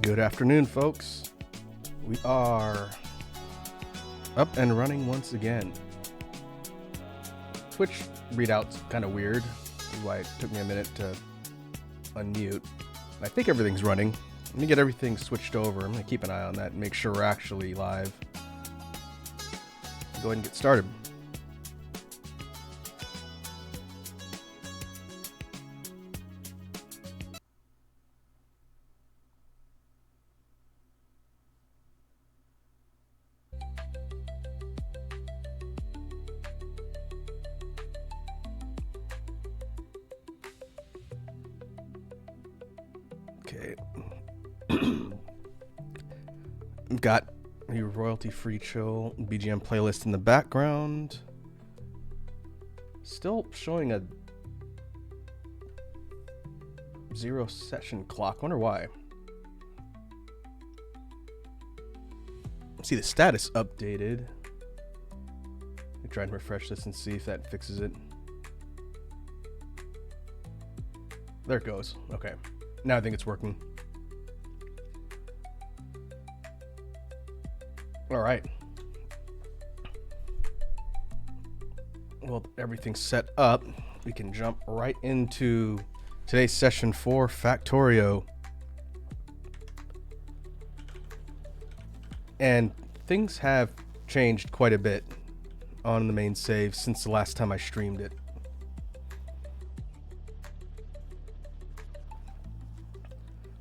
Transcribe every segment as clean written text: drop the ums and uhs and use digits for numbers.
Good afternoon, folks. We are up and running once again. Twitch readout's kind of weird. That's why it took me a minute to unmute. I think everything's running. Let me get everything switched over. I'm going to keep an eye on that and make sure we're actually live. Go ahead and get started. Okay. I've got a royalty-free chill BGM playlist in the background. Still showing a 0 session clock. Wonder why. See the status updated. Let me try and refresh this and see if that fixes it. There it goes. Okay. Now I think it's working. All right. Well, everything's set up. We can jump right into today's session for Factorio. And things have changed quite a bit on the main save since the last time I streamed it.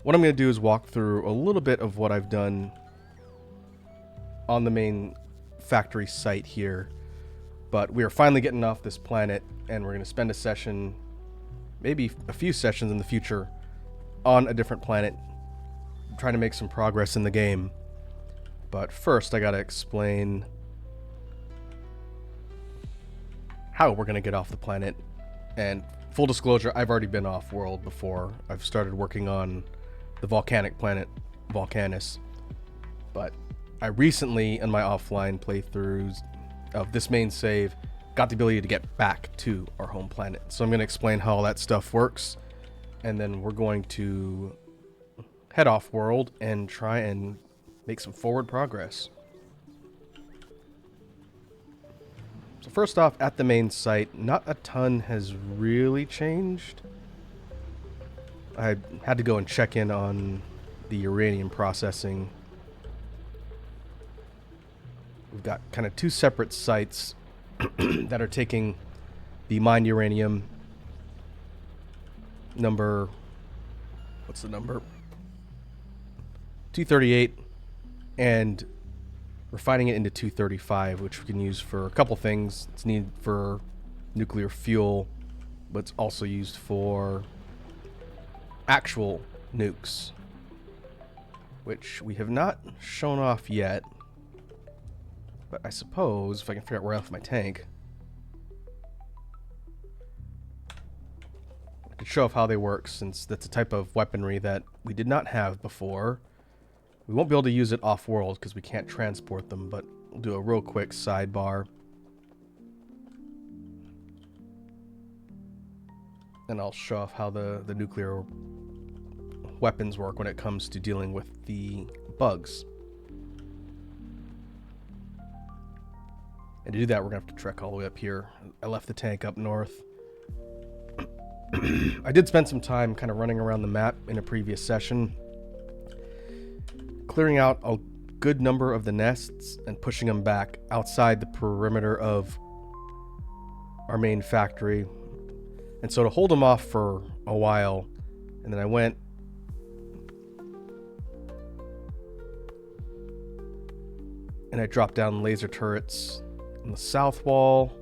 What I'm going to do is walk through a little bit of what I've done on the main factory site here. But we are finally getting off this planet, and we're going to spend a session, maybe a few sessions in the future, on a different planet, trying to make some progress in the game. But first, I got to explain how we're going to get off the planet. And full disclosure, I've already been off-world before. I've started working on the volcanic planet, Volcanus. But I recently, in my offline playthroughs of this main save, got the ability to get back to our home planet. So I'm going to explain how all that stuff works, and then we're going to head off-world and try and make some forward progress. So first off, at the main site, not a ton has really changed. I had to go and check in on the uranium processing. We've got kind of two separate sites that are taking the mined uranium number, what's the number? 238, and refining it into 235, which we can use for a couple things. It's needed for nuclear fuel, but it's also used for actual nukes, which we have not shown off yet. But I suppose if I can figure out where I left my tank, I could show off how they work, since that's a type of weaponry that we did not have before. We won't be able to use it off-world because we can't transport them, but we'll do a real quick sidebar. And I'll show off how the nuclear weapons work when it comes to dealing with the bugs. And to do that, we're going to have to trek all the way up here. I left the tank up north. I did spend some time kind of running around the map in a previous session, clearing out a good number of the nests and pushing them back outside the perimeter of our main factory. And so to hold them off for a while, and then I went and I dropped down laser turrets on the south wall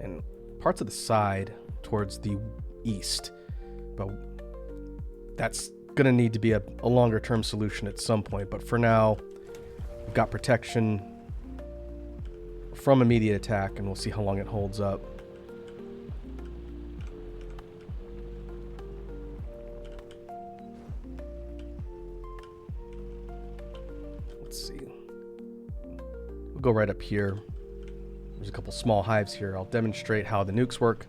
and parts of the side towards the east. But that's going to need to be a longer term solution at some point. But for now, we've got protection from immediate attack, and we'll see how long it holds up. Let's see. We'll go right up here. There's a couple small hives here. I'll demonstrate how the nukes work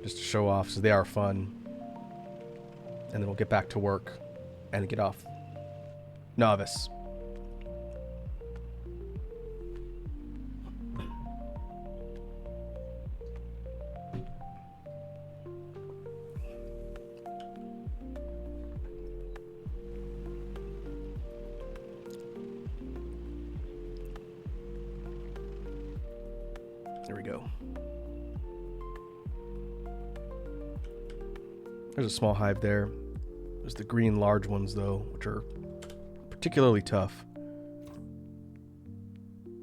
just to show off, so they are fun. And then we'll get back to work and get off Novice. There we go. There's a small hive there. There's the green large ones, though, which are particularly tough.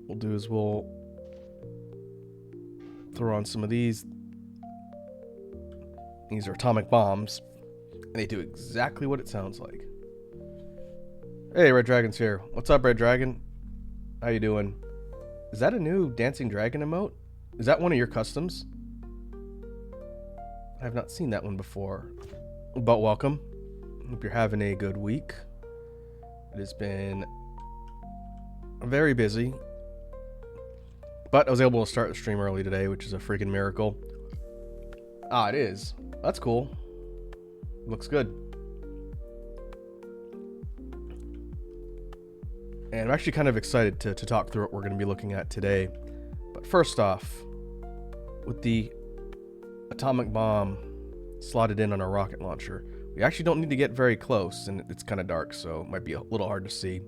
What we'll do is we'll throw on some of these. These are atomic bombs, and they do exactly what it sounds like. Hey, Red Dragon's here. What's up, Red Dragon? How you doing? Is that a new dancing dragon emote? Is that one of your customs? I have not seen that one before. But welcome. Hope you're having a good week. It has been very busy. But I was able to start the stream early today, which is a freaking miracle. Ah, it is. That's cool. Looks good. And I'm actually kind of excited to talk through what we're going to be looking at today. But first off, with the atomic bomb slotted in on our rocket launcher, we actually don't need to get very close, and it's kind of dark, so it might be a little hard to see.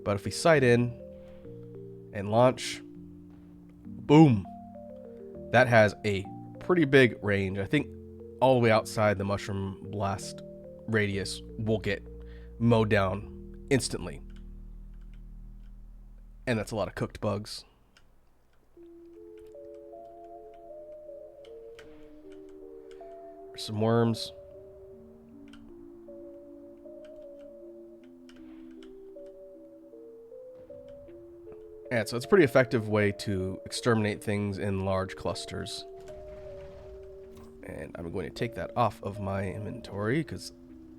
But if we sight in and launch, boom, that has a pretty big range. I think all the way outside the mushroom blast radius will get mowed down instantly. And that's a lot of cooked bugs. There's some worms. Yeah, so it's a pretty effective way to exterminate things in large clusters. And I'm going to take that off of my inventory, because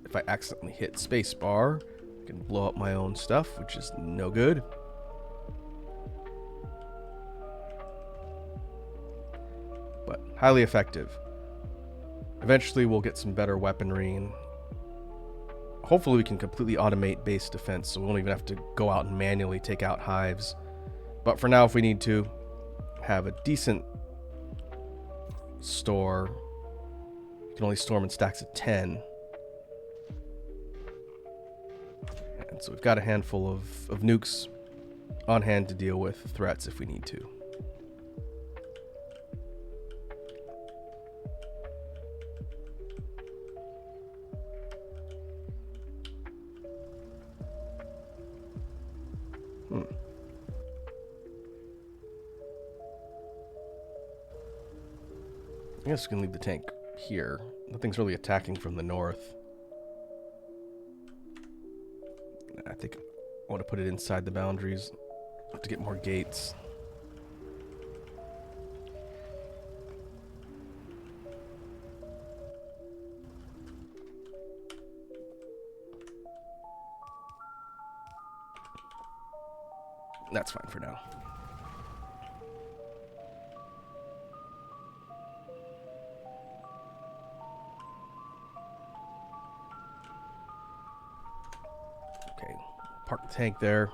if I accidentally hit spacebar, I can blow up my own stuff, which is no good. But highly effective. Eventually we'll get some better weaponry, and hopefully we can completely automate base defense, so we won't even have to go out and manually take out hives. But for now, if we need to, have a decent store. You can only store them in stacks of 10. And so we've got a handful of nukes on hand to deal with threats if we need to. I guess we can leave the tank here. Nothing's really attacking from the north. I think I want to put it inside the boundaries. I have to get more gates. That's fine for now. Okay, park the tank there.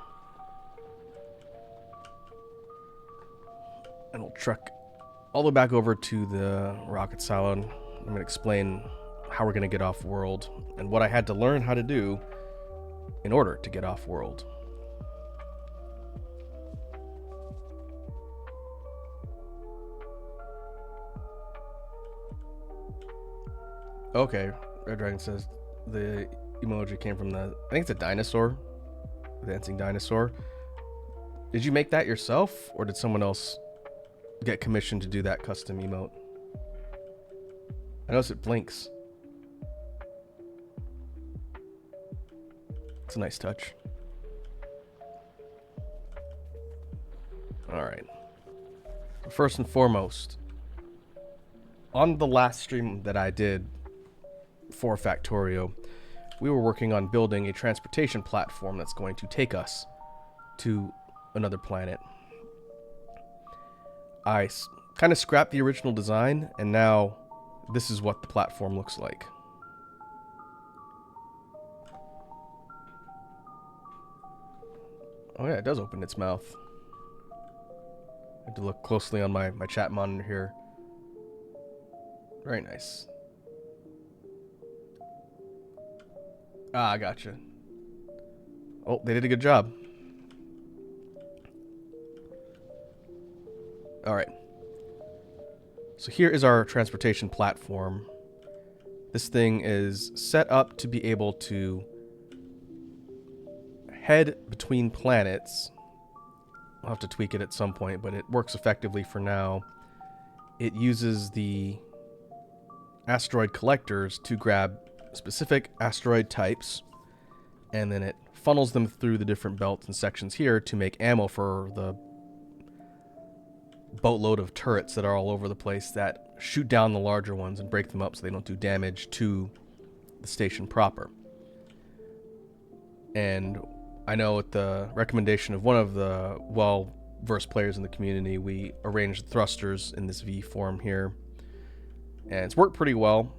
And we'll truck all the way back over to the rocket silo. I'm going to explain how we're going to get off world and what I had to learn how to do in order to get off world. Okay, Red Dragon says the emoji came from I think it's a dinosaur, the dancing dinosaur. Did you make that yourself, or did someone else get commissioned to do that custom emote? I notice it blinks. It's a nice touch. Alright. First and foremost, on the last stream that I did for Factorio, we were working on building a transportation platform that's going to take us to another planet. I kind of scrapped the original design, and now this is what the platform looks like. Oh yeah, it does open its mouth. I have to look closely on my chat monitor here. Very nice. Ah, I gotcha. Oh, they did a good job. Alright. So here is our transportation platform. This thing is set up to be able to head between planets. I'll have to tweak it at some point, but it works effectively for now. It uses the asteroid collectors to grab specific asteroid types, and then it funnels them through the different belts and sections here to make ammo for the boatload of turrets that are all over the place that shoot down the larger ones and break them up so they don't do damage to the station proper. And I know at the recommendation of one of the well-versed players in the community, we arranged thrusters in this V form here, and it's worked pretty well.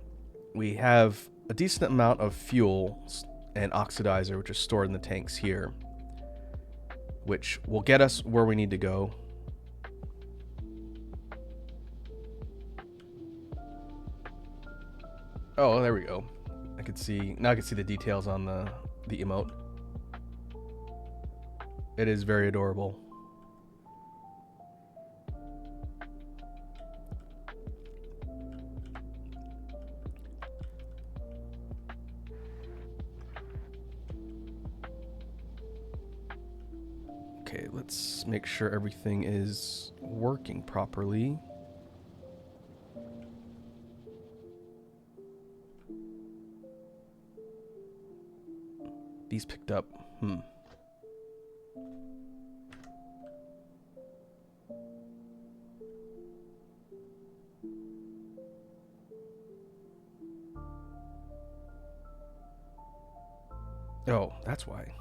We have a decent amount of fuel and oxidizer, which is stored in the tanks here, which will get us where we need to go. Oh, there we go. I can see the details on the emote. It is very adorable. Okay, let's make sure everything is working properly. These picked up. Oh, that's why.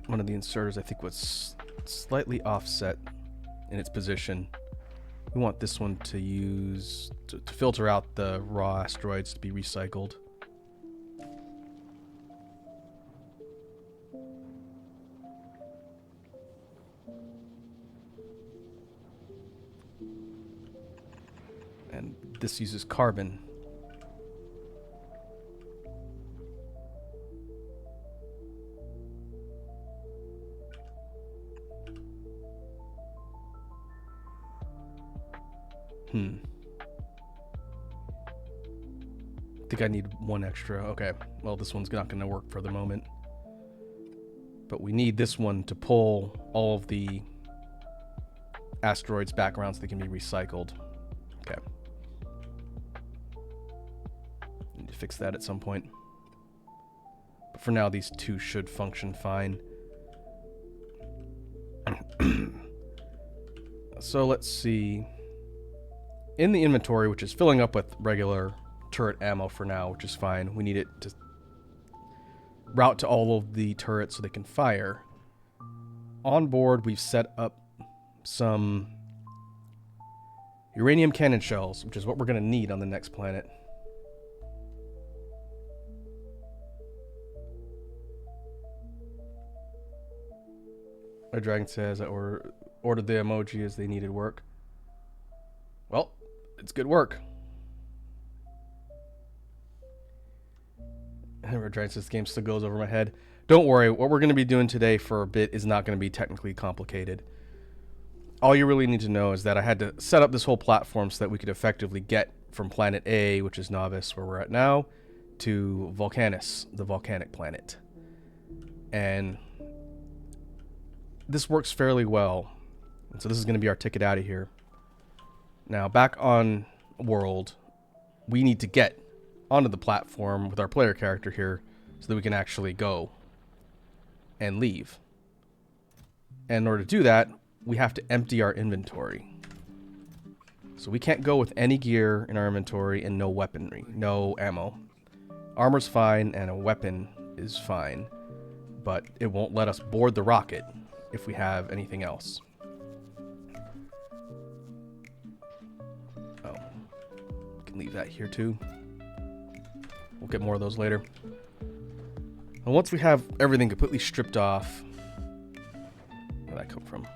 One of the inserters, I think, was slightly offset in its position. We want this one to use to filter out the raw asteroids to be recycled. And this uses carbon. I think I need one extra. Okay, well, this one's not going to work for the moment. But we need this one to pull all of the asteroids back around so they can be recycled. Okay. Need to fix that at some point. But for now, these two should function fine. So let's see. In the inventory, which is filling up with regular turret ammo for now, which is fine. We need it to route to all of the turrets so they can fire. On board, we've set up some uranium cannon shells, which is what we're going to need on the next planet. Our dragon says I ordered the emoji as they needed work. Well, it's good work. Our dragon says this game still goes over my head. Don't worry, what we're going to be doing today for a bit is not going to be technically complicated. All you really need to know is that I had to set up this whole platform so that we could effectively get from planet A, which is Novice, where we're at now, to Volcanus, the volcanic planet. And this works fairly well. And so this is going to be our ticket out of here. Now, back on world, we need to get onto the platform with our player character here so that we can actually go and leave. And in order to do that, we have to empty our inventory. So we can't go with any gear in our inventory and no weaponry, no ammo. Armor's fine and a weapon is fine, but it won't let us board the rocket if we have anything else. Oh, can leave that here too. We'll get more of those later. And once we have everything completely stripped off, where did that come from?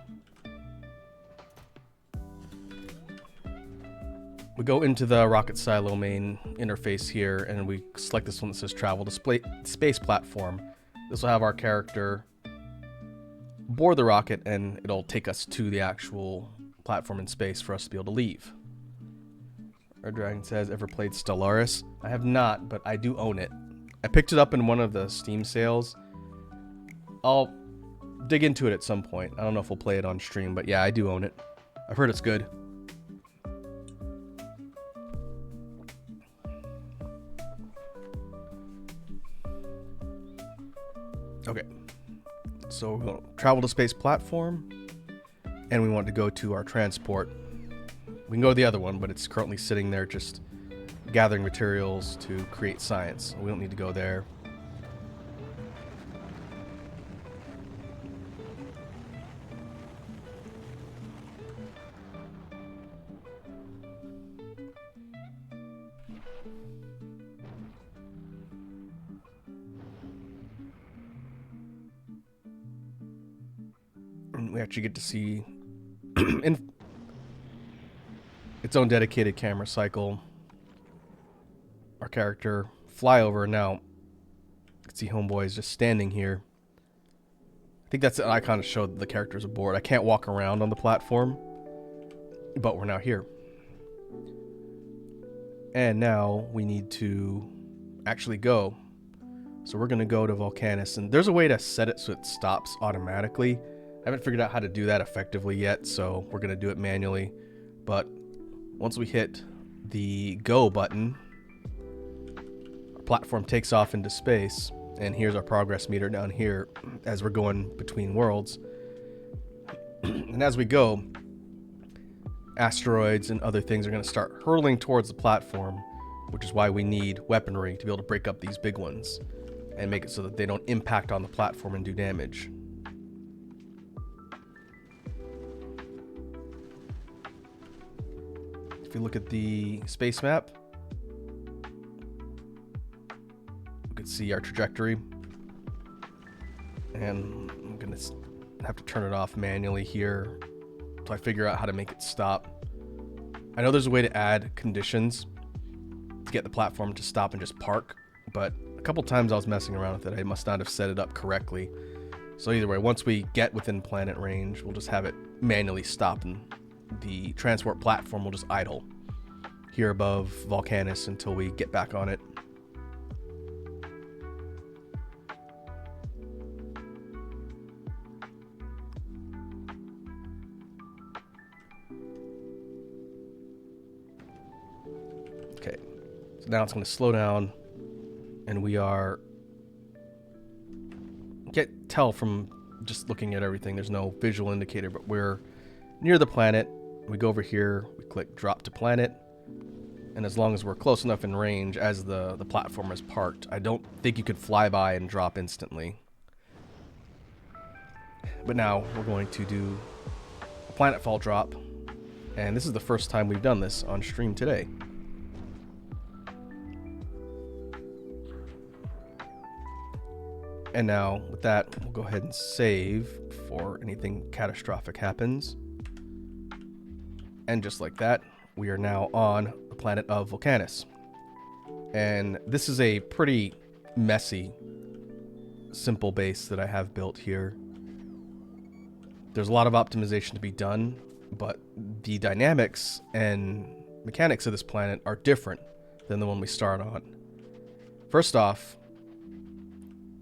We go into the rocket silo main interface here, and we select this one that says travel to space platform. This will have our character board the rocket, and it'll take us to the actual platform in space for us to be able to leave. Our dragon says, ever played Stellaris? I have not, but I do own it. I picked it up in one of the Steam sales. I'll dig into it at some point. I don't know if we'll play it on stream, but yeah, I do own it. I've heard it's good. Okay, so we're going to travel to space platform, and we want to go to our transport. We can go to the other one, but it's currently sitting there just gathering materials to create science. We don't need to go there. We actually get to see in its own dedicated camera cycle our character fly over. Now you can see Homeboy is just standing here. I think that's an icon to show that the character's aboard. I can't walk around on the platform, but we're now here. And now we need to actually go. So we're going to go to Volcanus, and there's a way to set it so it stops automatically. I haven't figured out how to do that effectively yet, so we're going to do it manually. But once we hit the go button, our platform takes off into space, and here's our progress meter down here as we're going between worlds. And as we go, asteroids and other things are going to start hurtling towards the platform, which is why we need weaponry to be able to break up these big ones and make it so that they don't impact on the platform and do damage. If you look at the space map, you can see our trajectory, and I'm gonna have to turn it off manually here until I figure out how to make it stop. I know there's a way to add conditions to get the platform to stop and just park, but a couple times I was messing around with it. I must not have set it up correctly. So either way, once we get within planet range, we'll just have it manually stop, and the transport platform will just idle here above Volcanus until we get back on it. Okay, so now it's going to slow down, and we are, can't tell from just looking at everything, there's no visual indicator, but we're near the planet. We go over here, we click drop to planet, and as long as we're close enough in range as the platform is parked, I don't think you could fly by and drop instantly. But now we're going to do a planetfall drop, and this is the first time we've done this on stream today. And now with that, we'll go ahead and save before anything catastrophic happens. And just like that, we are now on the planet of Volcanus. And this is a pretty messy, simple base that I have built here. There's a lot of optimization to be done, but the dynamics and mechanics of this planet are different than the one we start on. First off,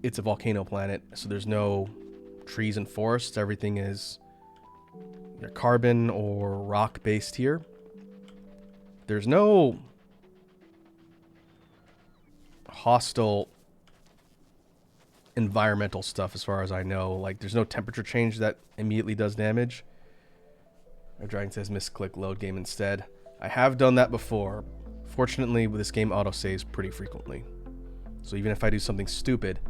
it's a volcano planet, so there's no trees and forests. Everything is either carbon or rock based here. There's no hostile environmental stuff as far as I know. Like, there's no temperature change that immediately does damage. Our dragon says misclick load game instead. I have done that before. Fortunately, this game autosaves pretty frequently. So even if I do something stupid,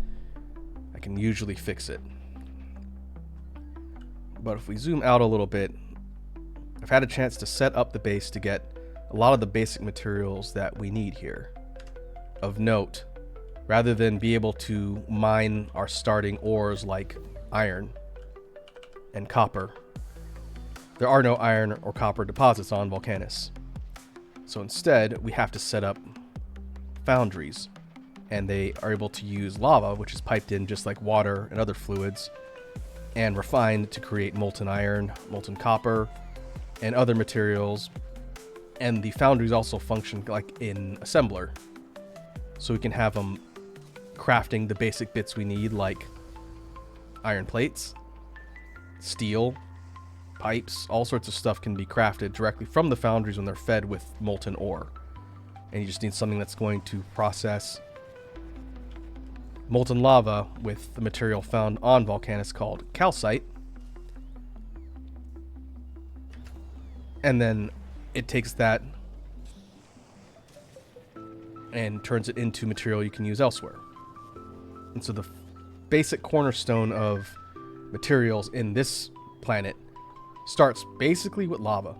I can usually fix it. But if we zoom out a little bit, I've had a chance to set up the base to get a lot of the basic materials that we need here. of note, rather than be able to mine our starting ores like iron and copper, there are no iron or copper deposits on Volcanus. So instead, we have to set up foundries, and they are able to use lava, which is piped in just like water and other fluids, and refined to create molten iron, molten copper, and other materials. And the foundries also function like in assembler, so we can have them crafting the basic bits we need, like iron plates, steel, pipes. All sorts of stuff can be crafted directly from the foundries when they're fed with molten ore. And you just need something that's going to process molten lava with the material found on Volcanus called calcite. And then it takes that and turns it into material you can use elsewhere. And so the basic cornerstone of materials in this planet starts basically with lava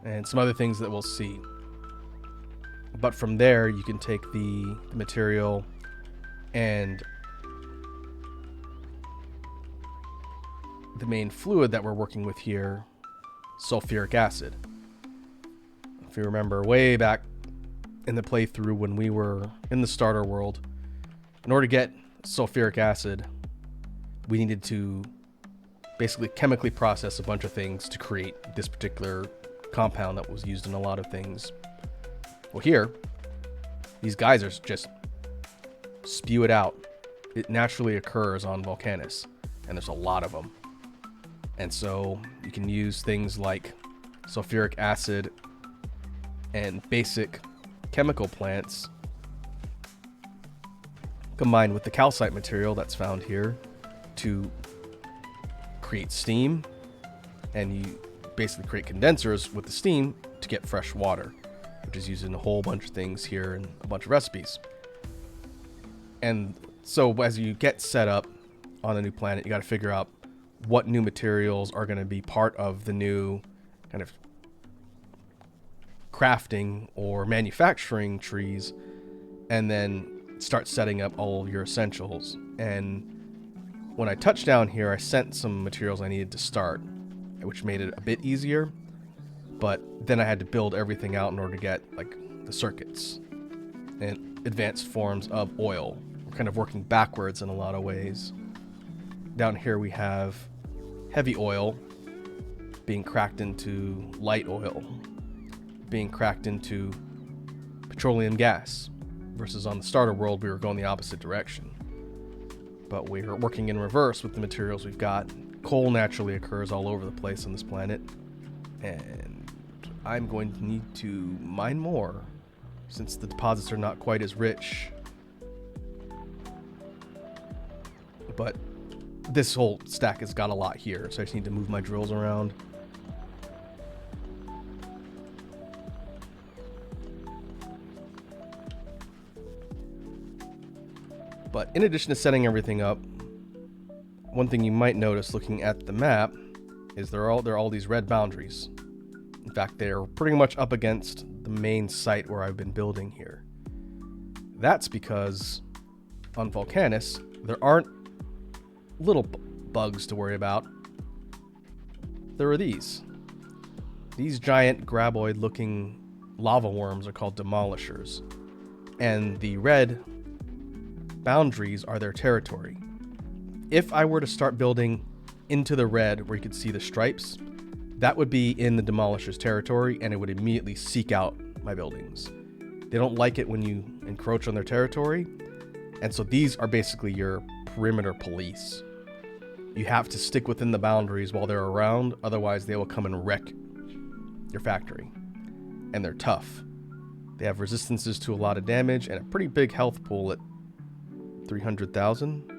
and some other things that we'll see. But from there, you can take the material and the main fluid that we're working with here, sulfuric acid. If you remember way back in the playthrough when we were in the starter world, in order to get sulfuric acid, we needed to basically chemically process a bunch of things to create this particular compound that was used in a lot of things. Well, here, these geysers just spew it out. It naturally occurs on Volcanus, and there's a lot of them. And so you can use things like sulfuric acid and basic chemical plants combined with the calcite material that's found here to create steam, and you basically create condensers with the steam to get fresh water, which is used in a whole bunch of things here and a bunch of recipes. And so as you get set up on a new planet, you got to figure out what new materials are going to be part of the new kind of crafting or manufacturing trees, and then start setting up all of your essentials. And when I touched down here, I sent some materials I needed to start, which made it a bit easier, but then I had to build everything out in order to get like the circuits and advanced forms of oil. We're kind of working backwards in a lot of ways. Down here we have heavy oil being cracked into light oil, being cracked into petroleum gas, versus on the starter world we were going the opposite direction. But we're working in reverse with the materials we've got. Coal naturally occurs all over the place on this planet, and I'm going to need to mine more since the deposits are not quite as rich. But this whole stack has got a lot here, so I just need to move my drills around. But in addition to setting everything up, one thing you might notice looking at the map is there are all these red boundaries. In fact, they're pretty much up against the main site where I've been building here. That's because on Volcanus, there aren't little bugs to worry about. There are these. These giant graboid looking lava worms are called demolishers, and the red boundaries are their territory. If I were to start building into the red where you could see the stripes, that would be in the demolisher's territory, and it would immediately seek out my buildings. They don't like it when you encroach on their territory, and so these are basically your perimeter police. You have to stick within the boundaries while they're around, otherwise they will come and wreck your factory. And they're tough. They have resistances to a lot of damage and a pretty big health pool at 300,000?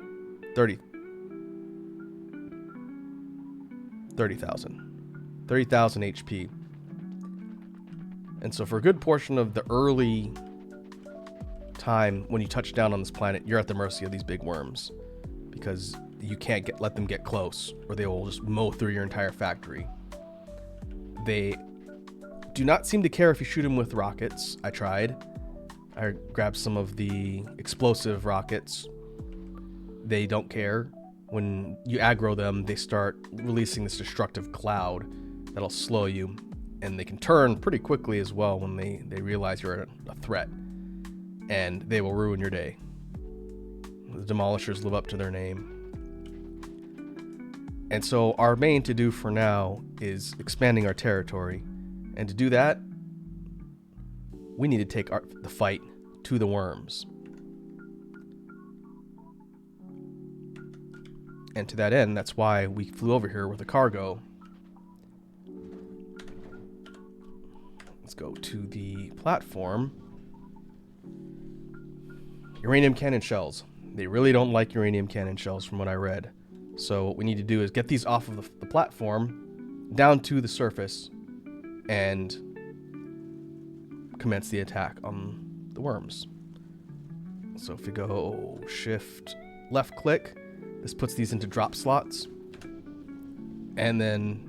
30,000 HP. And so for a good portion of the early time when you touch down on this planet, you're at the mercy of these big worms, because you can't let them get close or they will just mow through your entire factory. They do not seem to care if you shoot them with rockets. I tried. I grabbed some of the explosive rockets. They don't care. When you aggro them, they start releasing this destructive cloud that'll slow you. And they can turn pretty quickly as well when they realize you're a threat. And they will ruin your day. The Demolishers live up to their name. And so our main to do for now is expanding our territory. And to do that, we need to take the fight to the worms. And to that end, that's why we flew over here with a cargo. Let's go to the platform. Uranium cannon shells. They really don't like uranium cannon shells from what I read. So what we need to do is get these off of the platform down to the surface and commence the attack on the worms. So if we go shift left click, this puts these into drop slots, and then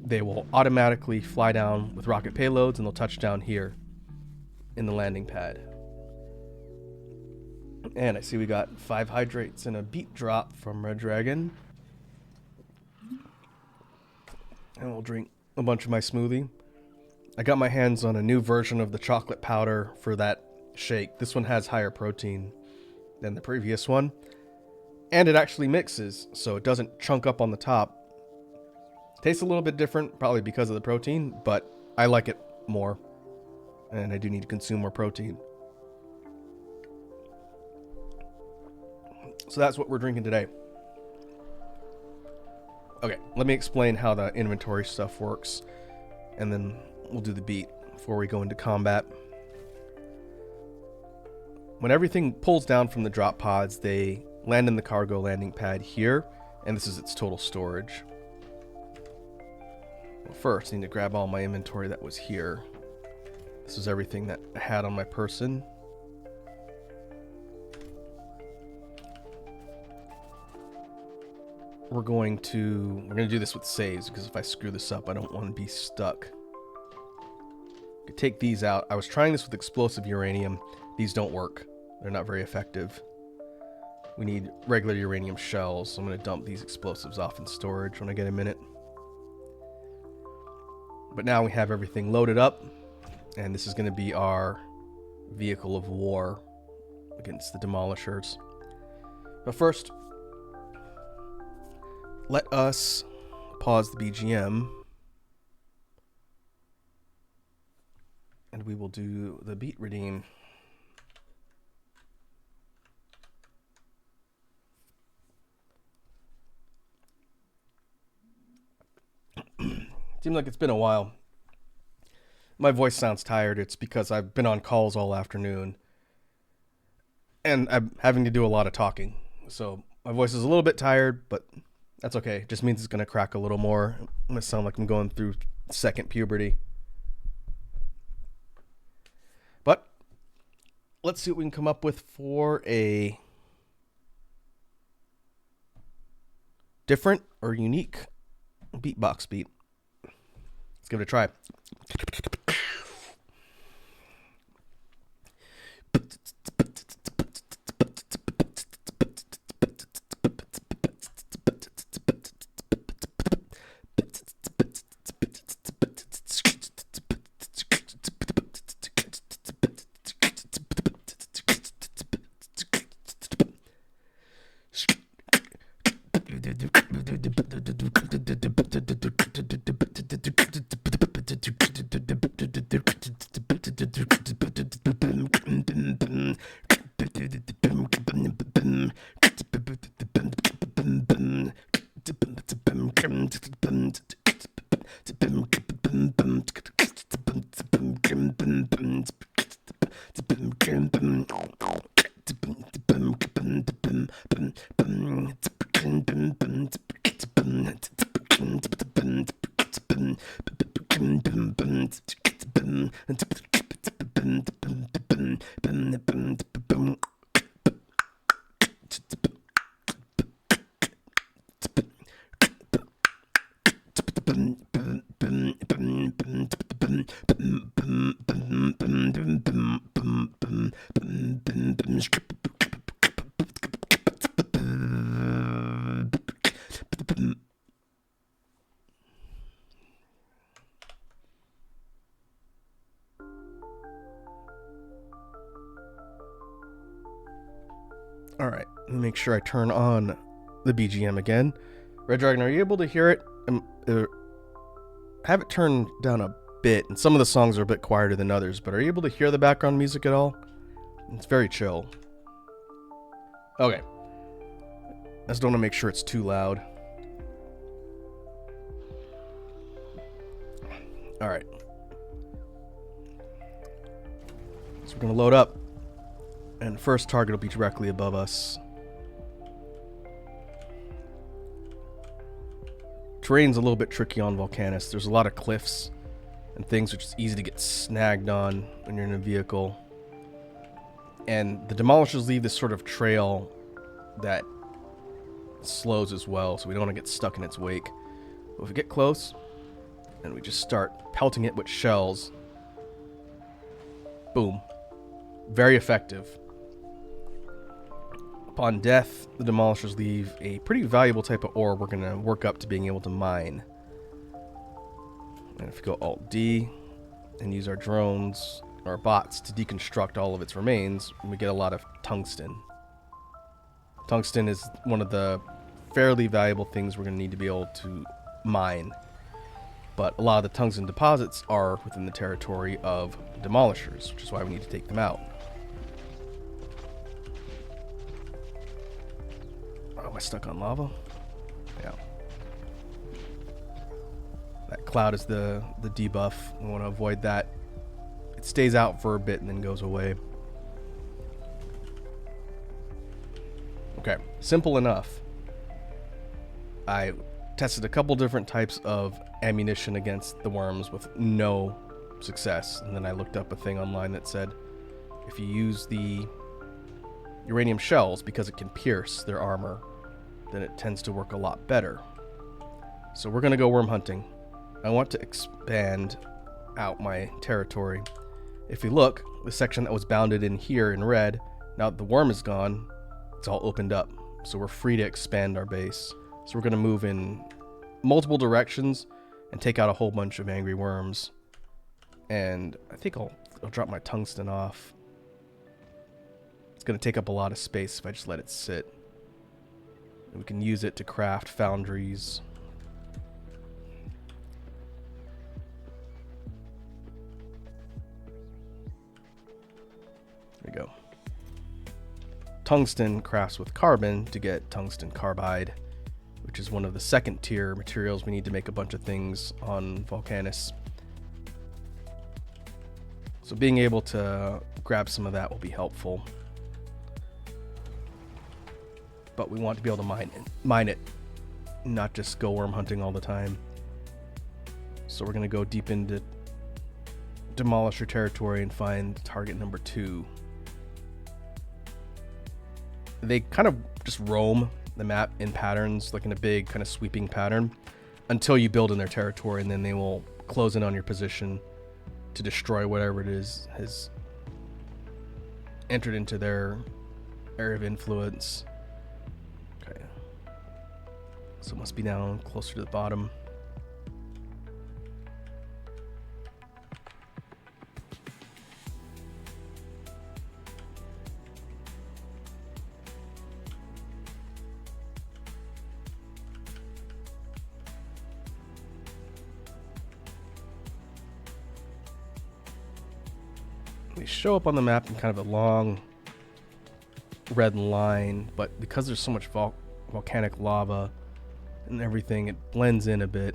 they will automatically fly down with rocket payloads, and they'll touch down here in the landing pad. And I see we got 5 hydrates and a beet drop from Red Dragon. And we'll drink a bunch of my smoothie. I got my hands on a new version of the chocolate powder for that shake. This one has higher protein than the previous one. And it actually mixes, so it doesn't chunk up on the top. Tastes a little bit different, probably because of the protein, but I like it more. And I do need to consume more protein. So that's what we're drinking today. Okay, let me explain how the inventory stuff works, and then we'll do the beat before we go into combat. When everything pulls down from the drop pods, they land in the cargo landing pad here, and this is its total storage. Well, first, I need to grab all my inventory that was here. This is everything that I had on my person. We're going to do this with saves, because if I screw this up, I don't want to be stuck. Take these out. I was trying this with explosive uranium. These don't work. They're not very effective. We need regular uranium shells, so I'm going to dump these explosives off in storage when I get a minute. But now we have everything loaded up, and this is going to be our vehicle of war against the Demolishers. But first, let us pause the BGM, and we will do the beat redeem. Seems like it's been a while. My voice sounds tired. It's because I've been on calls all afternoon, and I'm having to do a lot of talking. So my voice is a little bit tired, but that's okay. It just means it's going to crack a little more. I'm going to sound like I'm going through second puberty. But let's see what we can come up with for a different or unique beatbox beat. Let's give it a try. All right, let me make sure I turn on the BGM again. Red Dragon, are you able to hear it? Have it turned down a bit, and some of the songs are a bit quieter than others, but are you able to hear the background music at all? It's very chill. Okay. I just don't want to make sure it's too loud. Alright. So we're going to load up. And the first target will be directly above us. Terrain's a little bit tricky on Volcanus. There's a lot of cliffs and things which is easy to get snagged on when you're in a vehicle. And the demolishers leave this sort of trail that slows as well, so we don't want to get stuck in its wake. But if we get close and we just start pelting it with shells, boom. Very effective. Upon death, the demolishers leave a pretty valuable type of ore we're going to work up to being able to mine. And if we go Alt-D and use our drones, our bots, to deconstruct all of its remains, we get a lot of tungsten. Tungsten is one of the fairly valuable things we're going to need to be able to mine. But a lot of the tungsten deposits are within the territory of demolishers, which is why we need to take them out. Oh, am I stuck on lava? Yeah. That cloud is the debuff. We want to avoid that. It stays out for a bit and then goes away. Okay, simple enough. I tested a couple different types of ammunition against the worms with no success. And then I looked up a thing online that said if you use the uranium shells, because it can pierce their armor, then it tends to work a lot better. So we're going to go worm hunting. I want to expand out my territory. If we look, the section that was bounded in here in red, now that the worm is gone, it's all opened up. So we're free to expand our base. So we're going to move in multiple directions and take out a whole bunch of angry worms. And I think I'll drop my tungsten off. It's going to take up a lot of space if I just let it sit. And we can use it to craft foundries. There we go. Tungsten crafts with carbon to get tungsten carbide, which is one of the second tier materials we need to make a bunch of things on Volcanus. So being able to grab some of that will be helpful. But we want to be able to mine it, not just go worm hunting all the time. So we're going to go deep into Demolisher territory and find target number 2. They kind of just roam the map in patterns, like in a big kind of sweeping pattern, until you build in their territory, and then they will close in on your position to destroy whatever it is has entered into their area of influence. Okay. So it must be down closer to the bottom. They show up on the map in kind of a long red line, but because there's so much volcanic lava and everything, it blends in a bit.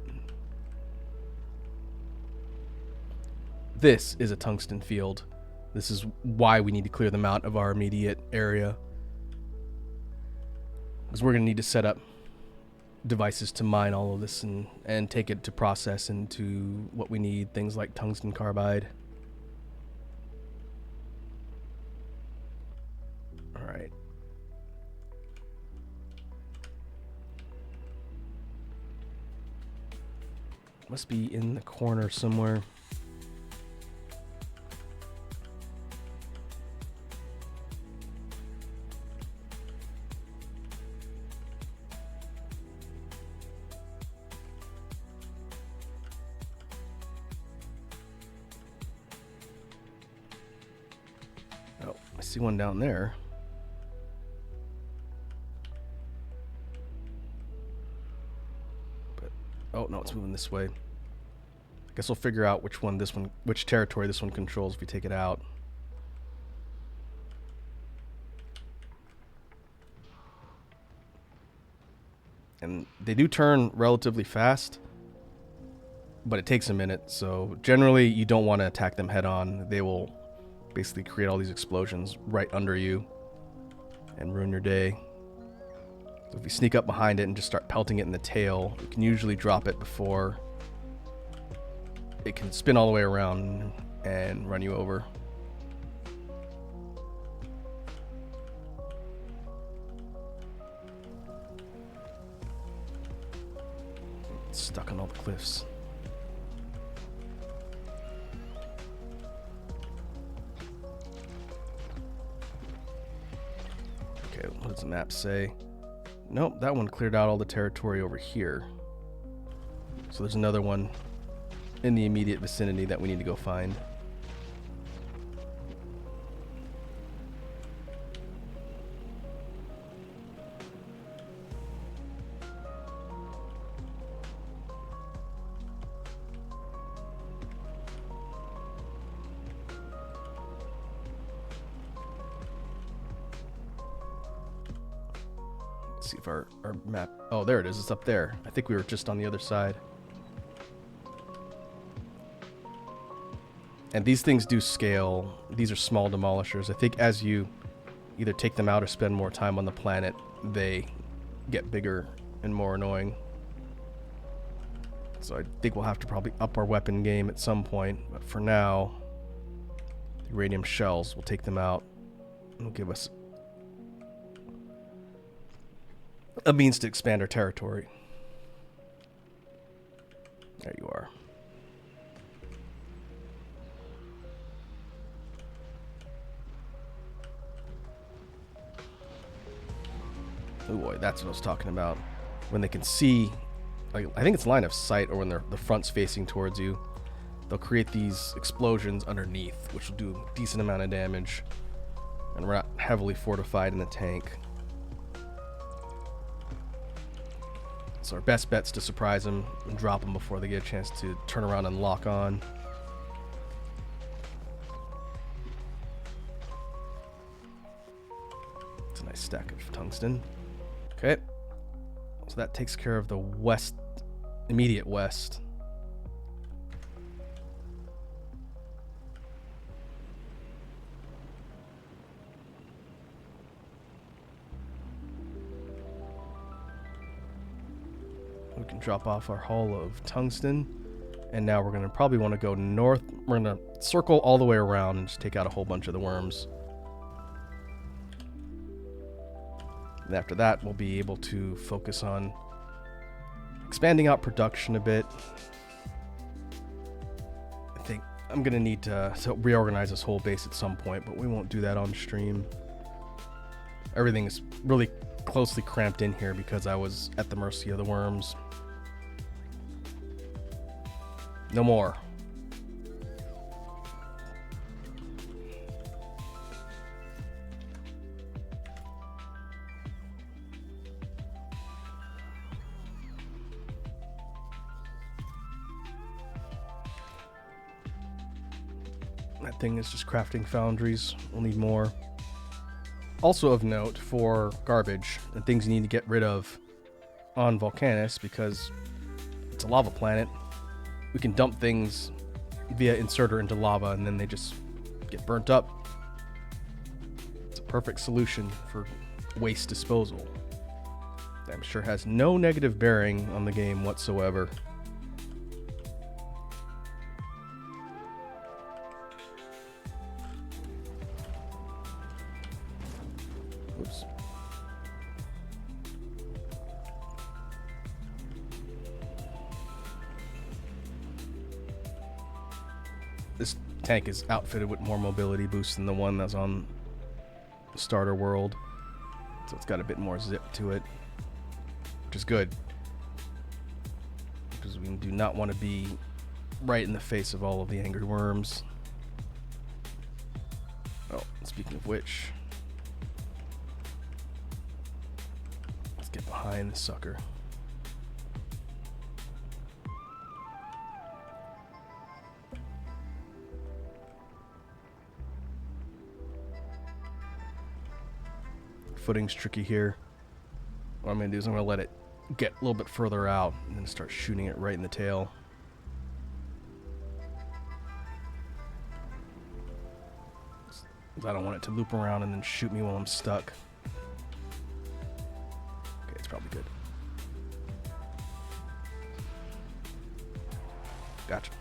This is a tungsten field. This is why we need to clear them out of our immediate area, because we're going to need to set up devices to mine all of this and take it to process into what we need, things like tungsten carbide. Alright. Must be in the corner somewhere. see one down there. But oh no, it's moving this way. I guess we'll figure out which territory this one controls if we take it out. And they do turn relatively fast, but it takes a minute. So generally, you don't want to attack them head on. They will basically create all these explosions right under you and ruin your day. So if you sneak up behind it and just start pelting it in the tail, you can usually drop it before it can spin all the way around and run you over. It's stuck on all the cliffs. Okay, what does the map say? Nope, that one cleared out all the territory over here. So there's another one in the immediate vicinity that we need to go find. Let's see if our map... Oh, there it is. It's up there. I think we were just on the other side. And these things do scale. These are small demolishers. I think as you either take them out or spend more time on the planet, they get bigger and more annoying. So I think we'll have to probably up our weapon game at some point. But for now, the uranium shells will take them out and will give us a means to expand our territory. There you are. Oh boy, that's what I was talking about. When they can see, like, I think it's line of sight, or when the front's facing towards you, they'll create these explosions underneath, which will do a decent amount of damage. And we're not heavily fortified in the tank. So our best bet's to surprise them and drop them before they get a chance to turn around and lock on. It's a nice stack of tungsten. Okay, so that takes care of the west, immediate west. We can drop off our hull of tungsten, and now we're going to probably want to go north. We're going to circle all the way around and just take out a whole bunch of the worms. And after that, we'll be able to focus on expanding out production a bit. I think I'm going to need to reorganize this whole base at some point, but we won't do that on stream. Everything is really closely cramped in here because I was at the mercy of the worms. No more. That thing is just crafting foundries. We'll need more. Also of note for garbage and things you need to get rid of on Volcanus, because it's a lava planet, we can dump things via inserter into lava and then they just get burnt up. It's a perfect solution for waste disposal. I'm sure has no negative bearing on the game whatsoever. Oops. This tank is outfitted with more mobility boost than the one that's on the starter world. So it's got a bit more zip to it, which is good. Because we do not want to be right in the face of all of the angry worms. Oh, speaking of which, let's get behind the sucker. Footing's tricky here. What I'm going to do is I'm going to let it get a little bit further out and then start shooting it right in the tail. I don't want it to loop around and then shoot me while I'm stuck. Okay, it's probably good. Gotcha.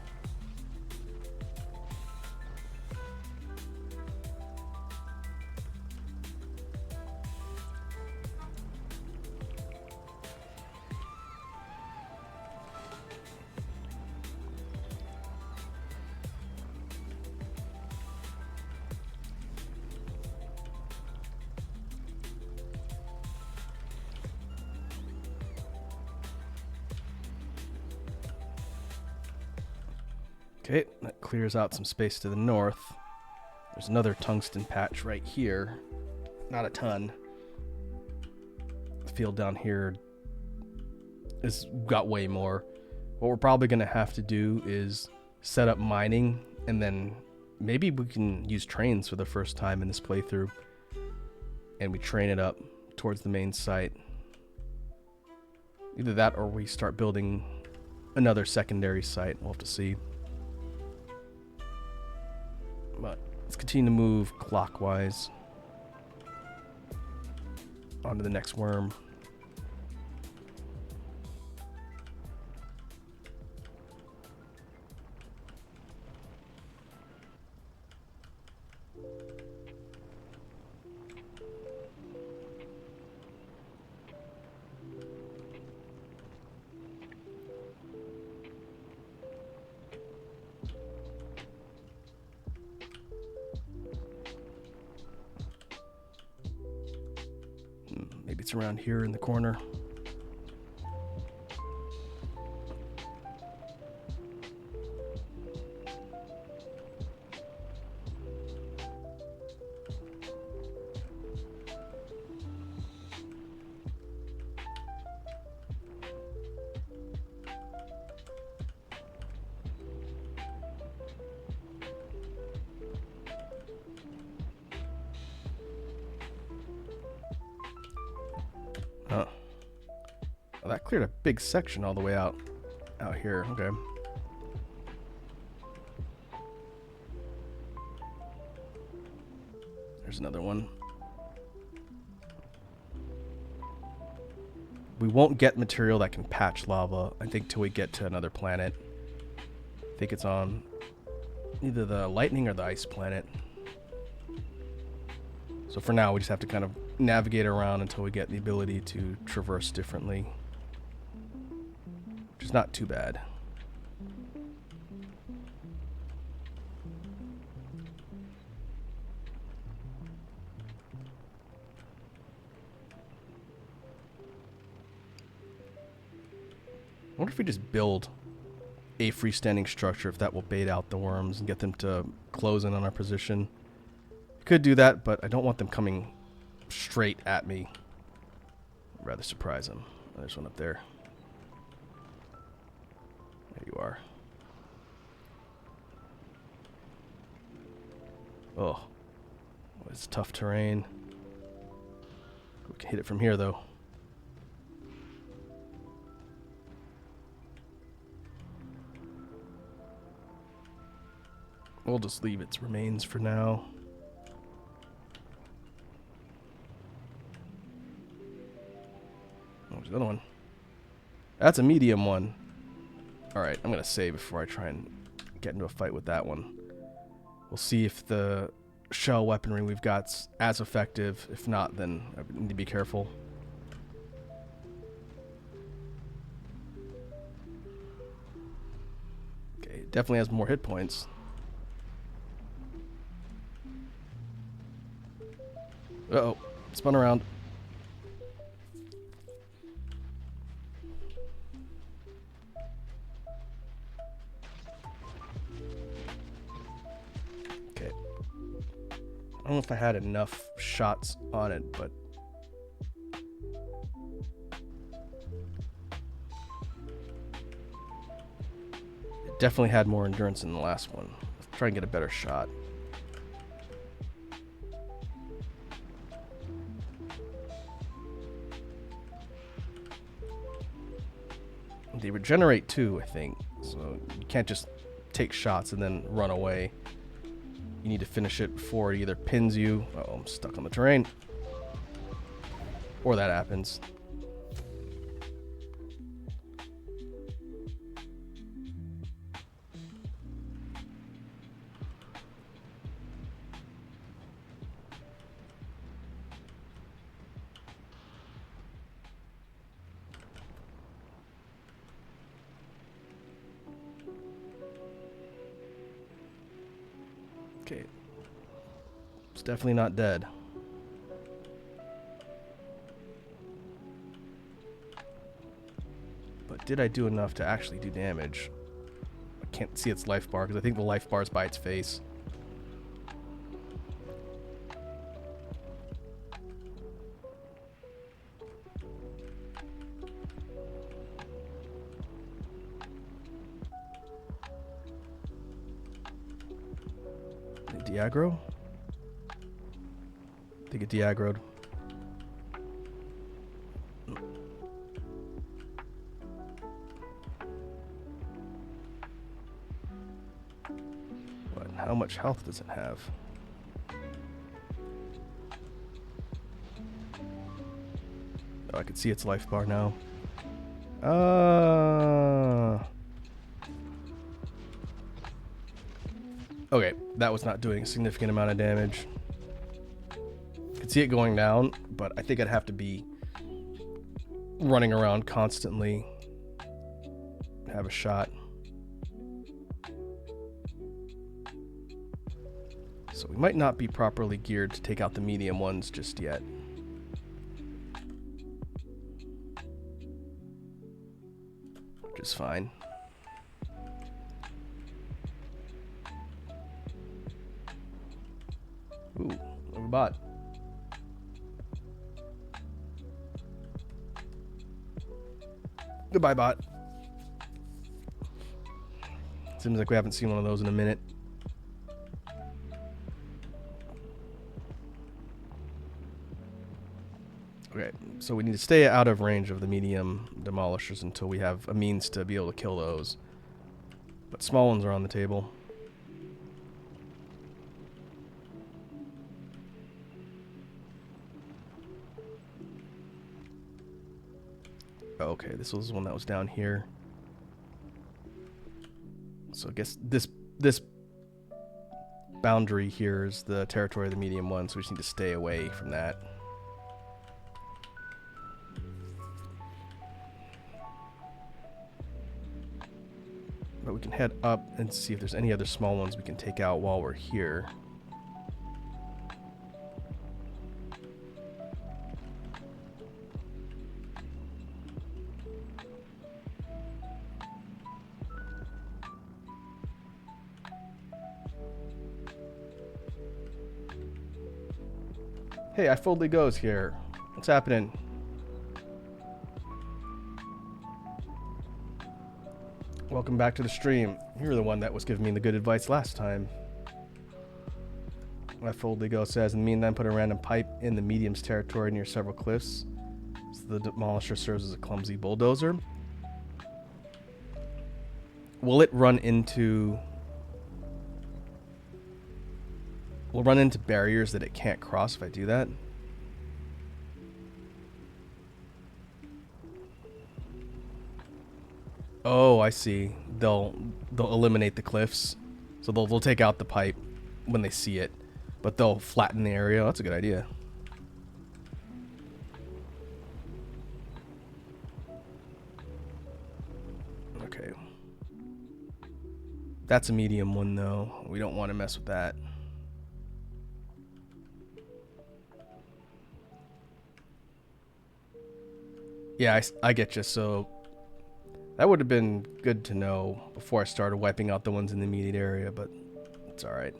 Okay, that clears out some space to the north. There's another tungsten patch right here. Not a ton. The field down here has got way more. What we're probably going to have to do is set up mining, and then maybe we can use trains for the first time in this playthrough. And we train it up towards the main site. Either that or we start building another secondary site. We'll have to see. But let's continue to move clockwise onto the next worm. Maybe it's around here in the corner. Oh. Well, that cleared a big section all the way out here. Okay. There's another one. We won't get material that can patch lava, I think, till we get to another planet. I think it's on either the lightning or the ice planet. So for now, we just have to kind of navigate around until we get the ability to traverse differently. Which is not too bad. I wonder if we just build a freestanding structure, if that will bait out the worms and get them to close in on our position. Could do that, but I don't want them coming straight at me. I'd rather surprise them. Oh, there's one up there. There you are. Oh, it's tough terrain. We can hit it from here, though. We'll just leave its remains for now. Oh, there's another one. That's a medium one. Alright, I'm going to save before I try and get into a fight with that one. We'll see if the shell weaponry we've got's as effective. If not, then I need to be careful. Okay, it definitely has more hit points. Uh-oh, spun around. if I had enough shots on it, but it definitely had more endurance than the last one. Let's try and get a better shot. They regenerate too, I think. So you can't just take shots and then run away. You need to finish it before it either pins you. Uh-oh, I'm stuck on the terrain. Or that happens. Okay. It's definitely not dead. But did I do enough to actually do damage? I can't see its life bar because I think the life bar is by its face. Aggro? I think it de-aggroed. But how much health does it have? Oh, I can see its life bar now. Okay, that was not doing a significant amount of damage. I could see it going down, but I think I'd have to be running around constantly. Have a shot. So we might not be properly geared to take out the medium ones just yet. Which is fine. Ooh, a bot. Goodbye, bot. Seems like we haven't seen one of those in a minute. Okay, so we need to stay out of range of the medium demolishers until we have a means to be able to kill those. But small ones are on the table. Okay, this was the one that was down here. So I guess this boundary here is the territory of the medium one, so we just need to stay away from that. But we can head up and see if there's any other small ones we can take out while we're here. Hey, I Foldly Goes here. What's happening? Welcome back to the stream. You're the one that was giving me the good advice last time. I Foldly Go says, in the meantime, put a random pipe in the medium's territory near several cliffs. So the demolisher serves as a clumsy bulldozer. Will it run into... Will run into barriers that it can't cross if I do that? Oh, I see. They'll eliminate the cliffs. So they'll take out the pipe when they see it. But they'll flatten the area. That's a good idea. Okay. That's a medium one though. We don't want to mess with that. Yeah, I get you. So that would have been good to know before I started wiping out the ones in the immediate area, but it's alright.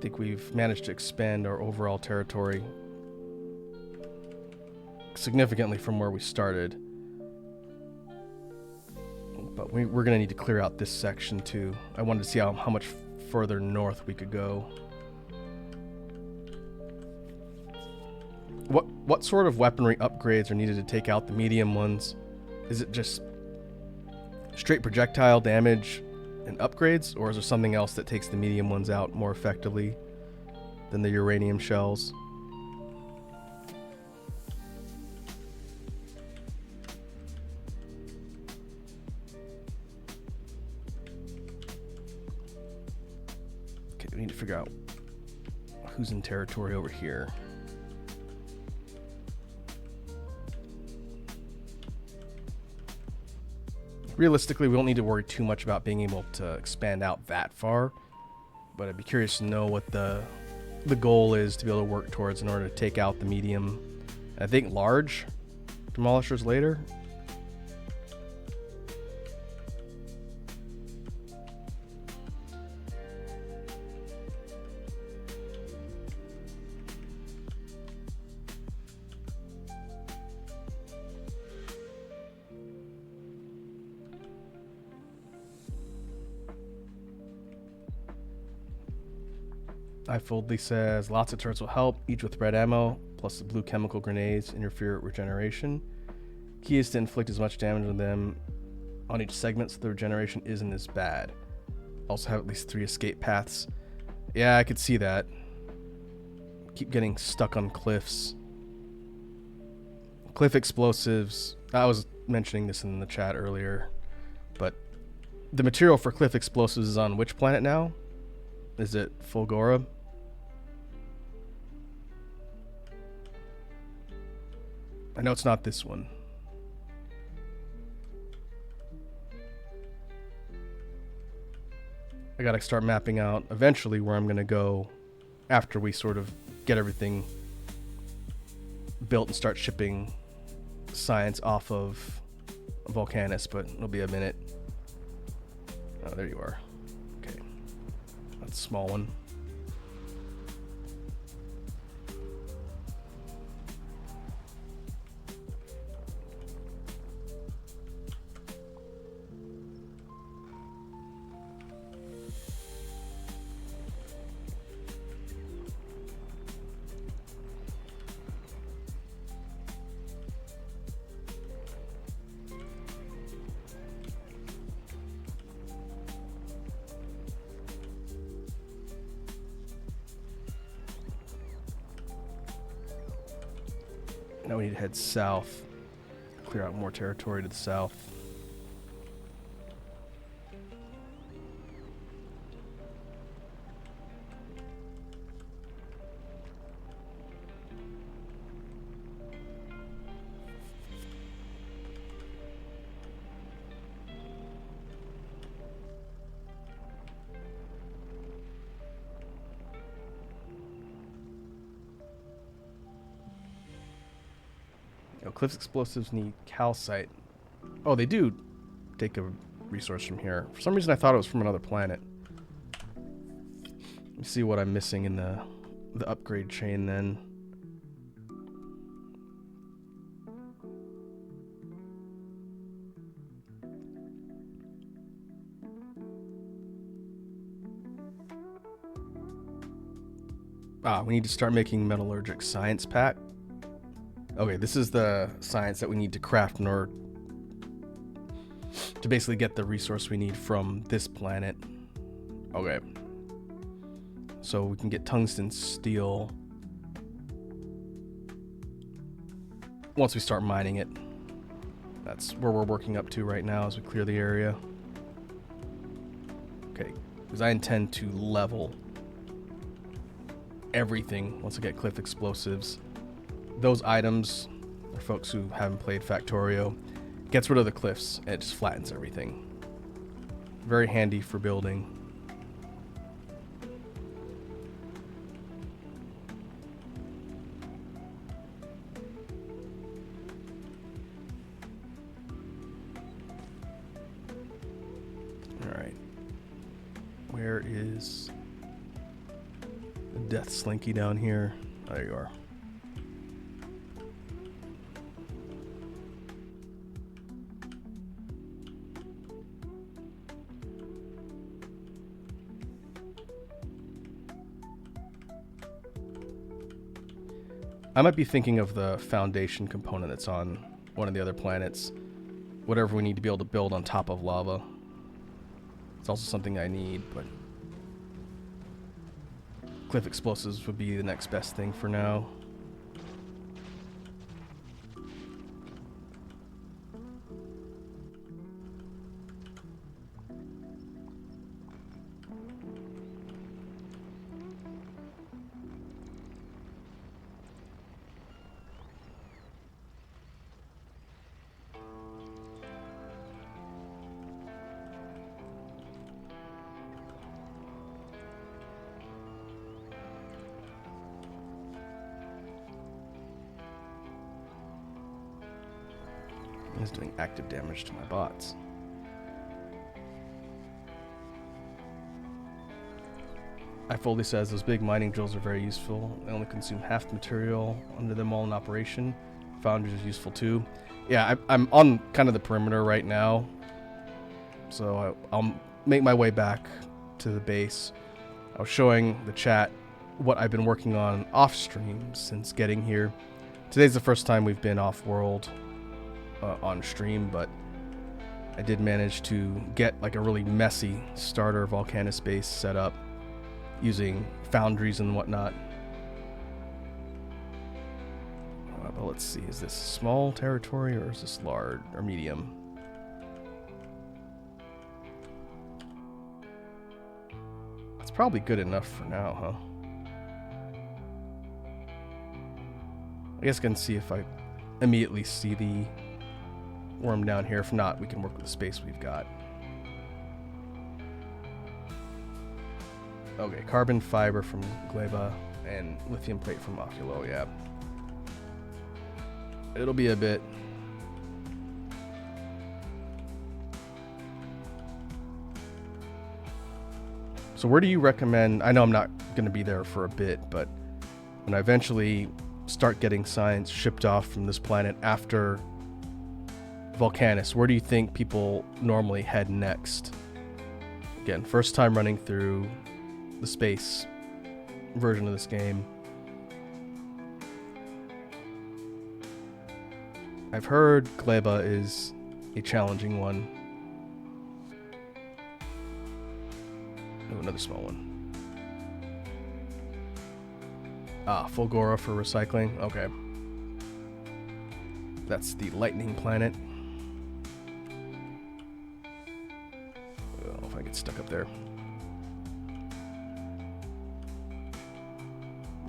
think we've managed to expand our overall territory significantly from where we started. But we're going to need to clear out this section too. I wanted to see how much further north we could go. What sort of weaponry upgrades are needed to take out the medium ones? Is it just straight projectile damage and upgrades, or is there something else that takes the medium ones out more effectively than the uranium shells? Okay, we need to figure out who's in territory over here. Realistically, we don't need to worry too much about being able to expand out that far, but I'd be curious to know what the goal is to be able to work towards in order to take out the medium, I think, large demolishers later. iFoldly says lots of turrets will help, each with red ammo, plus the blue chemical grenades interfere with regeneration. Key is to inflict as much damage on them on each segment so the regeneration isn't as bad. Also have at least 3 escape paths. Yeah, I could see that. Keep getting stuck on cliffs. Cliff explosives. I was mentioning this in the chat earlier, but the material for cliff explosives is on which planet now? Is it Fulgora? I know it's not this one. I gotta start mapping out eventually where I'm gonna go after we sort of get everything built and start shipping science off of Volcanus, but it'll be a minute. Oh, there you are. Okay. That's a small one. Now we need to head south, clear out more territory to the south. Cliff's explosives need calcite. Oh, they do take a resource from here. For some reason I thought it was from another planet. Let me see what I'm missing in the upgrade chain then. We need to start making metallurgic science pack. Okay, this is the science that we need to craft in order to basically get the resource we need from this planet. Okay. So we can get tungsten steel once we start mining it. That's where we're working up to right now as we clear the area. Okay, because I intend to level everything once I get cliff explosives. Those items, for folks who haven't played Factorio, gets rid of the cliffs and it just flattens everything. Very handy for building. Alright. Where is... Death Slinky down here. There you are. I might be thinking of the foundation component that's on one of the other planets. Whatever we need to be able to build on top of lava. It's also something I need, but cliff explosives would be the next best thing for now. Is doing active damage to my bots. Ifoldy says those big mining drills are very useful. They only consume half the material under them all in operation. Foundries is useful too. Yeah, I'm on kind of the perimeter right now, so I'll make my way back to the base. I was showing the chat what I've been working on off stream since getting here. Today's the first time we've been off world on stream, but I did manage to get like a really messy starter Volcanus base set up using foundries and whatnot. But let's see, is this small territory or is this large or medium? It's probably good enough for now, huh? I guess I can see if I immediately see the worm down here. If not, we can work with the space we've got. Okay, carbon fiber from Gleba and lithium plate from Oculo, yeah. It'll be a bit. So where do you recommend, I know I'm not going to be there for a bit, but when I eventually start getting science shipped off from this planet after Volcanus, where do you think people normally head next? Again, first time running through the space version of this game. I've heard Gleba is a challenging one. Oh, another small one. Ah, Fulgora for recycling. Okay. That's the lightning planet. I don't know if I get stuck up there.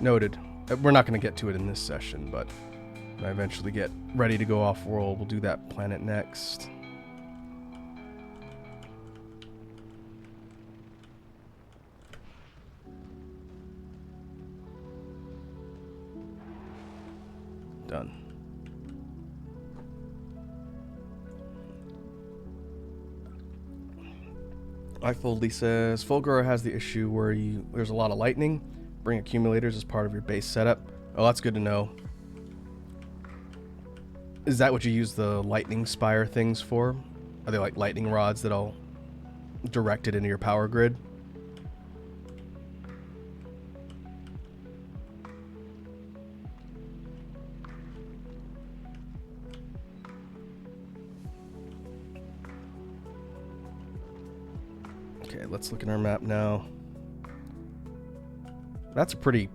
Noted. We're not going to get to it in this session, but when I eventually get ready to go off-world, we'll do that planet next. Done. Ifoldy says, Fulgura has the issue where there's a lot of lightning. Bring accumulators as part of your base setup. Oh, that's good to know. Is that what you use the lightning spire things for? Are they like lightning rods that'll direct it into your power grid? Okay, let's look at our map now. That's a pretty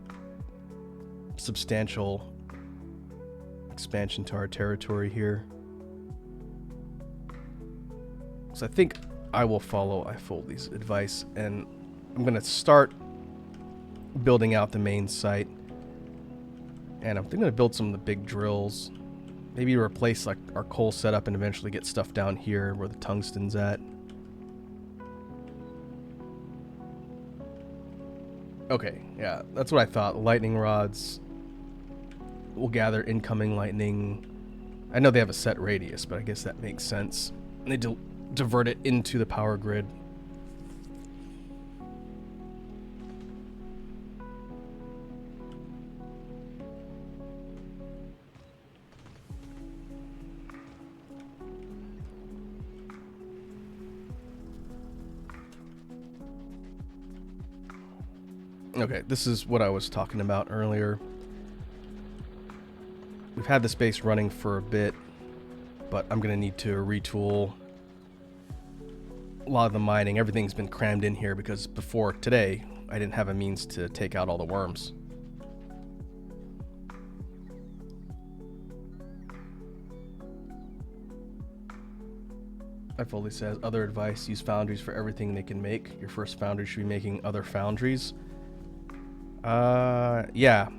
substantial expansion to our territory here. So I think I will follow Ifoldy's advice, and I'm going to start building out the main site. And I'm going to build some of the big drills. Maybe replace like our coal setup and eventually get stuff down here where the tungsten's at. Okay, yeah, that's what I thought. Lightning rods will gather incoming lightning. I know they have a set radius, but I guess that makes sense. And they divert it into the power grid. Okay, this is what I was talking about earlier. We've had the space running for a bit, but I'm going to need to retool a lot of the mining. Everything's been crammed in here because before today, I didn't have a means to take out all the worms. I fully says, other advice, use foundries for everything they can make. Your first foundry should be making other foundries. Yeah.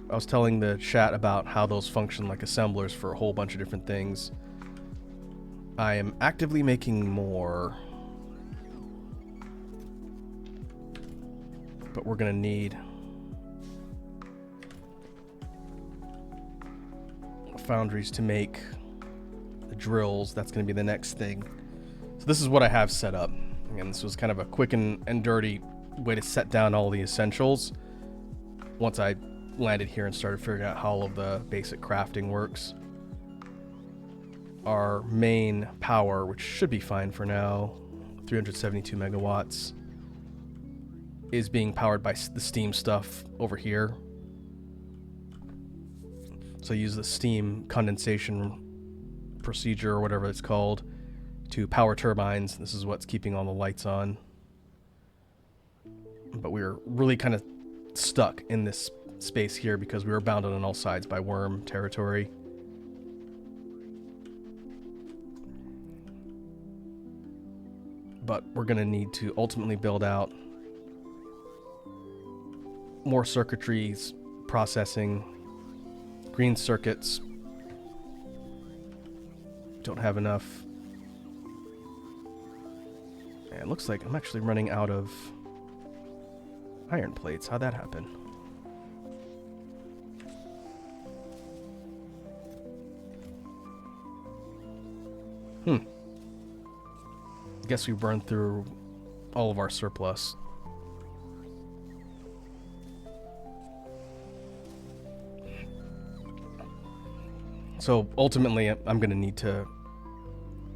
I was telling the chat about how those function like assemblers for a whole bunch of different things. I am actively making more. But we're gonna need foundries to make the drills. That's gonna be the next thing. So this is what I have set up. Again, this was kind of a quick and dirty way to set down all the essentials. Once I landed here and started figuring out how all of the basic crafting works. Our main power, which should be fine for now, 372 megawatts, is being powered by the steam stuff over here. So I use the steam condensation procedure, or whatever it's called, to power turbines. This is what's keeping all the lights on. But we were really kind of stuck in this space here because we were bounded on all sides by worm territory. But we're going to need to ultimately build out more circuitries, processing, green circuits. Don't have enough. And it looks like I'm actually running out of iron plates. How'd that happen? Guess we burned through all of our surplus. So ultimately, I'm going to need to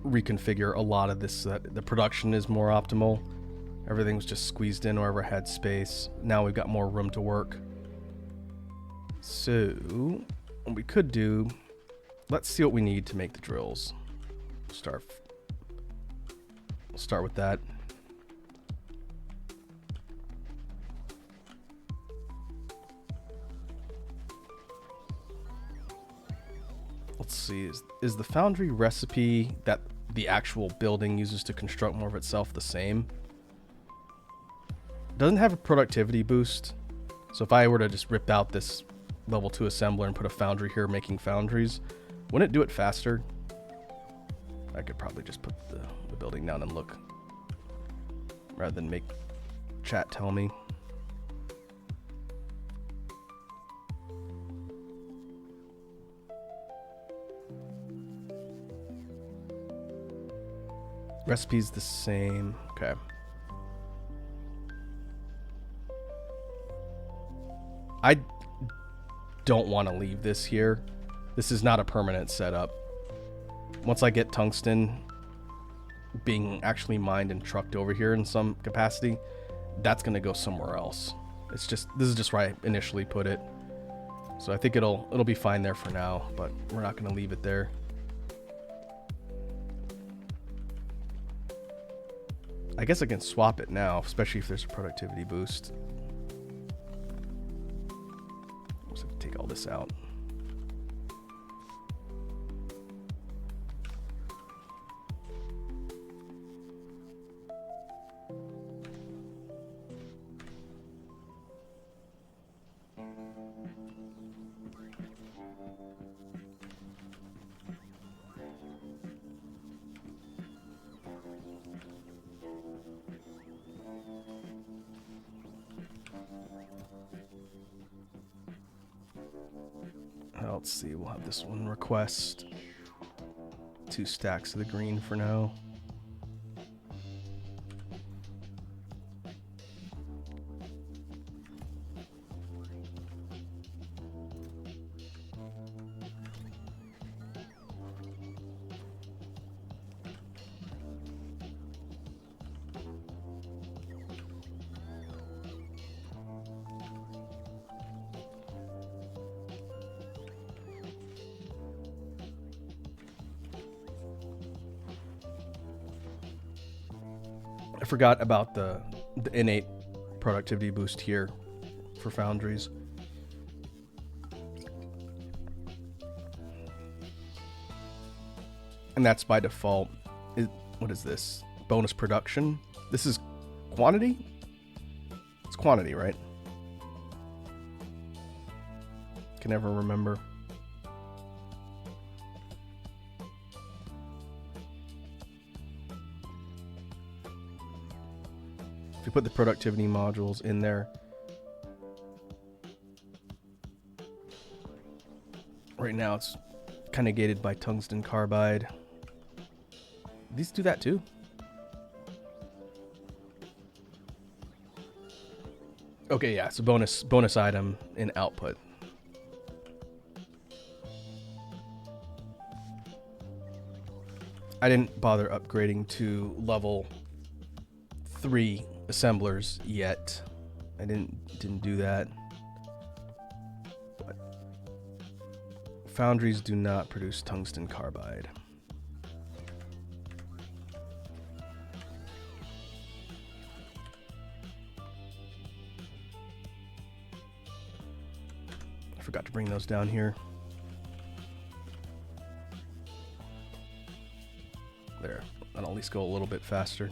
reconfigure a lot of this so that the production is more optimal. Everything was just squeezed in wherever I had space. Now we've got more room to work. So what we could do, let's see what we need to make the drills. We'll start with that. Let's see, is the foundry recipe that the actual building uses to construct more of itself the same? Doesn't have a productivity boost. So if I were to just rip out this level 2 assembler and put a foundry here making foundries, wouldn't it do it faster? I could probably just put the building down and look, rather than make chat tell me. Recipe's the same. Okay. I don't want to leave this here. This is not a permanent setup. Once I get tungsten being actually mined and trucked over here in some capacity, that's going to go somewhere else. It's just, this is just where I initially put it. So I think it'll be fine there for now, but we're not going to leave it there. I guess I can swap it now, especially if there's a productivity boost. Just have to take all this out. Let's see, we'll have this one request 2 stacks of the green for now. I forgot about the innate productivity boost here for foundries. And that's by default. What is this? Bonus production? This is quantity? It's quantity, right? Can never remember. If you put the productivity modules in there, right now it's kind of gated by tungsten carbide. These do that too? Okay, yeah, it's a bonus item in output. I didn't bother upgrading to level 3 assemblers yet. I didn't do that. But foundries do not produce tungsten carbide. I forgot to bring those down here. There, that'll at least go a little bit faster.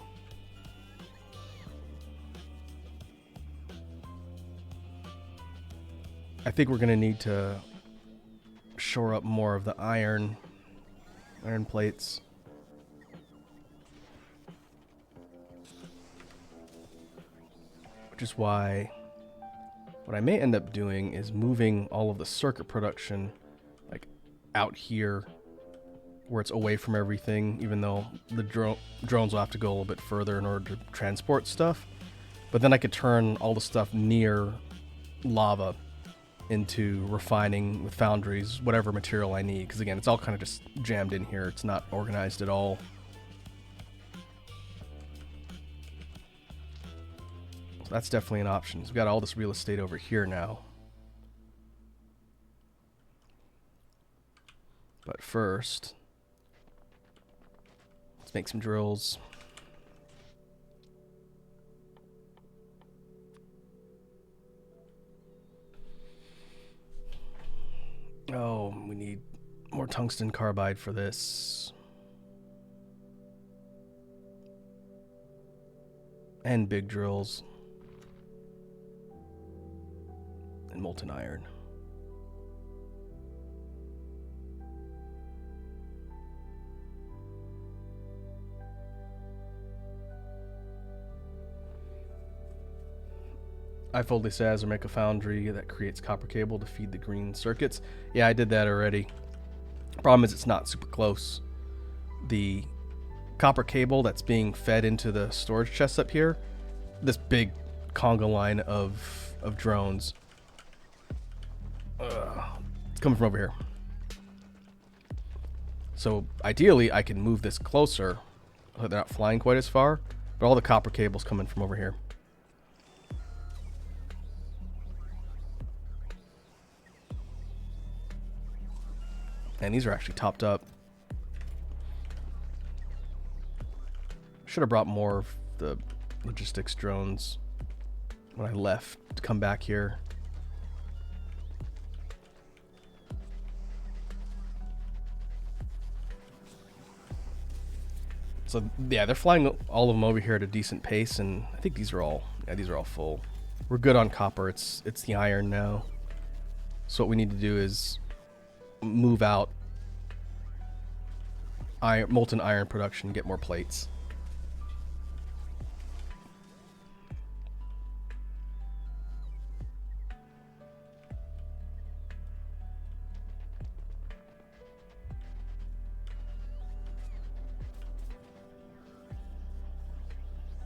I think we're gonna need to shore up more of the iron plates. Which is why what I may end up doing is moving all of the circuit production like out here where it's away from everything, even though the drones will have to go a little bit further in order to transport stuff. But then I could turn all the stuff near lava into refining with foundries, whatever material I need. Because again, it's all kind of just jammed in here. It's not organized at all. So that's definitely an option. We've got all this real estate over here now. But first, let's make some drills. Oh, we need more tungsten carbide for this. And big drills. And molten iron. I fully says or make a foundry that creates copper cable to feed the green circuits. Yeah, I did that already. Problem is it's not super close. The copper cable that's being fed into the storage chest up here, this big conga line of drones, it's coming from over here. So ideally I can move this closer so they're not flying quite as far, but all the copper cable's coming from over here. And these are actually topped up. Should have brought more of the logistics drones when I left to come back here. So yeah, they're flying all of them over here at a decent pace, and I think these are all full. We're good on copper. It's the iron now. So what we need to do is move out molten iron production, get more plates.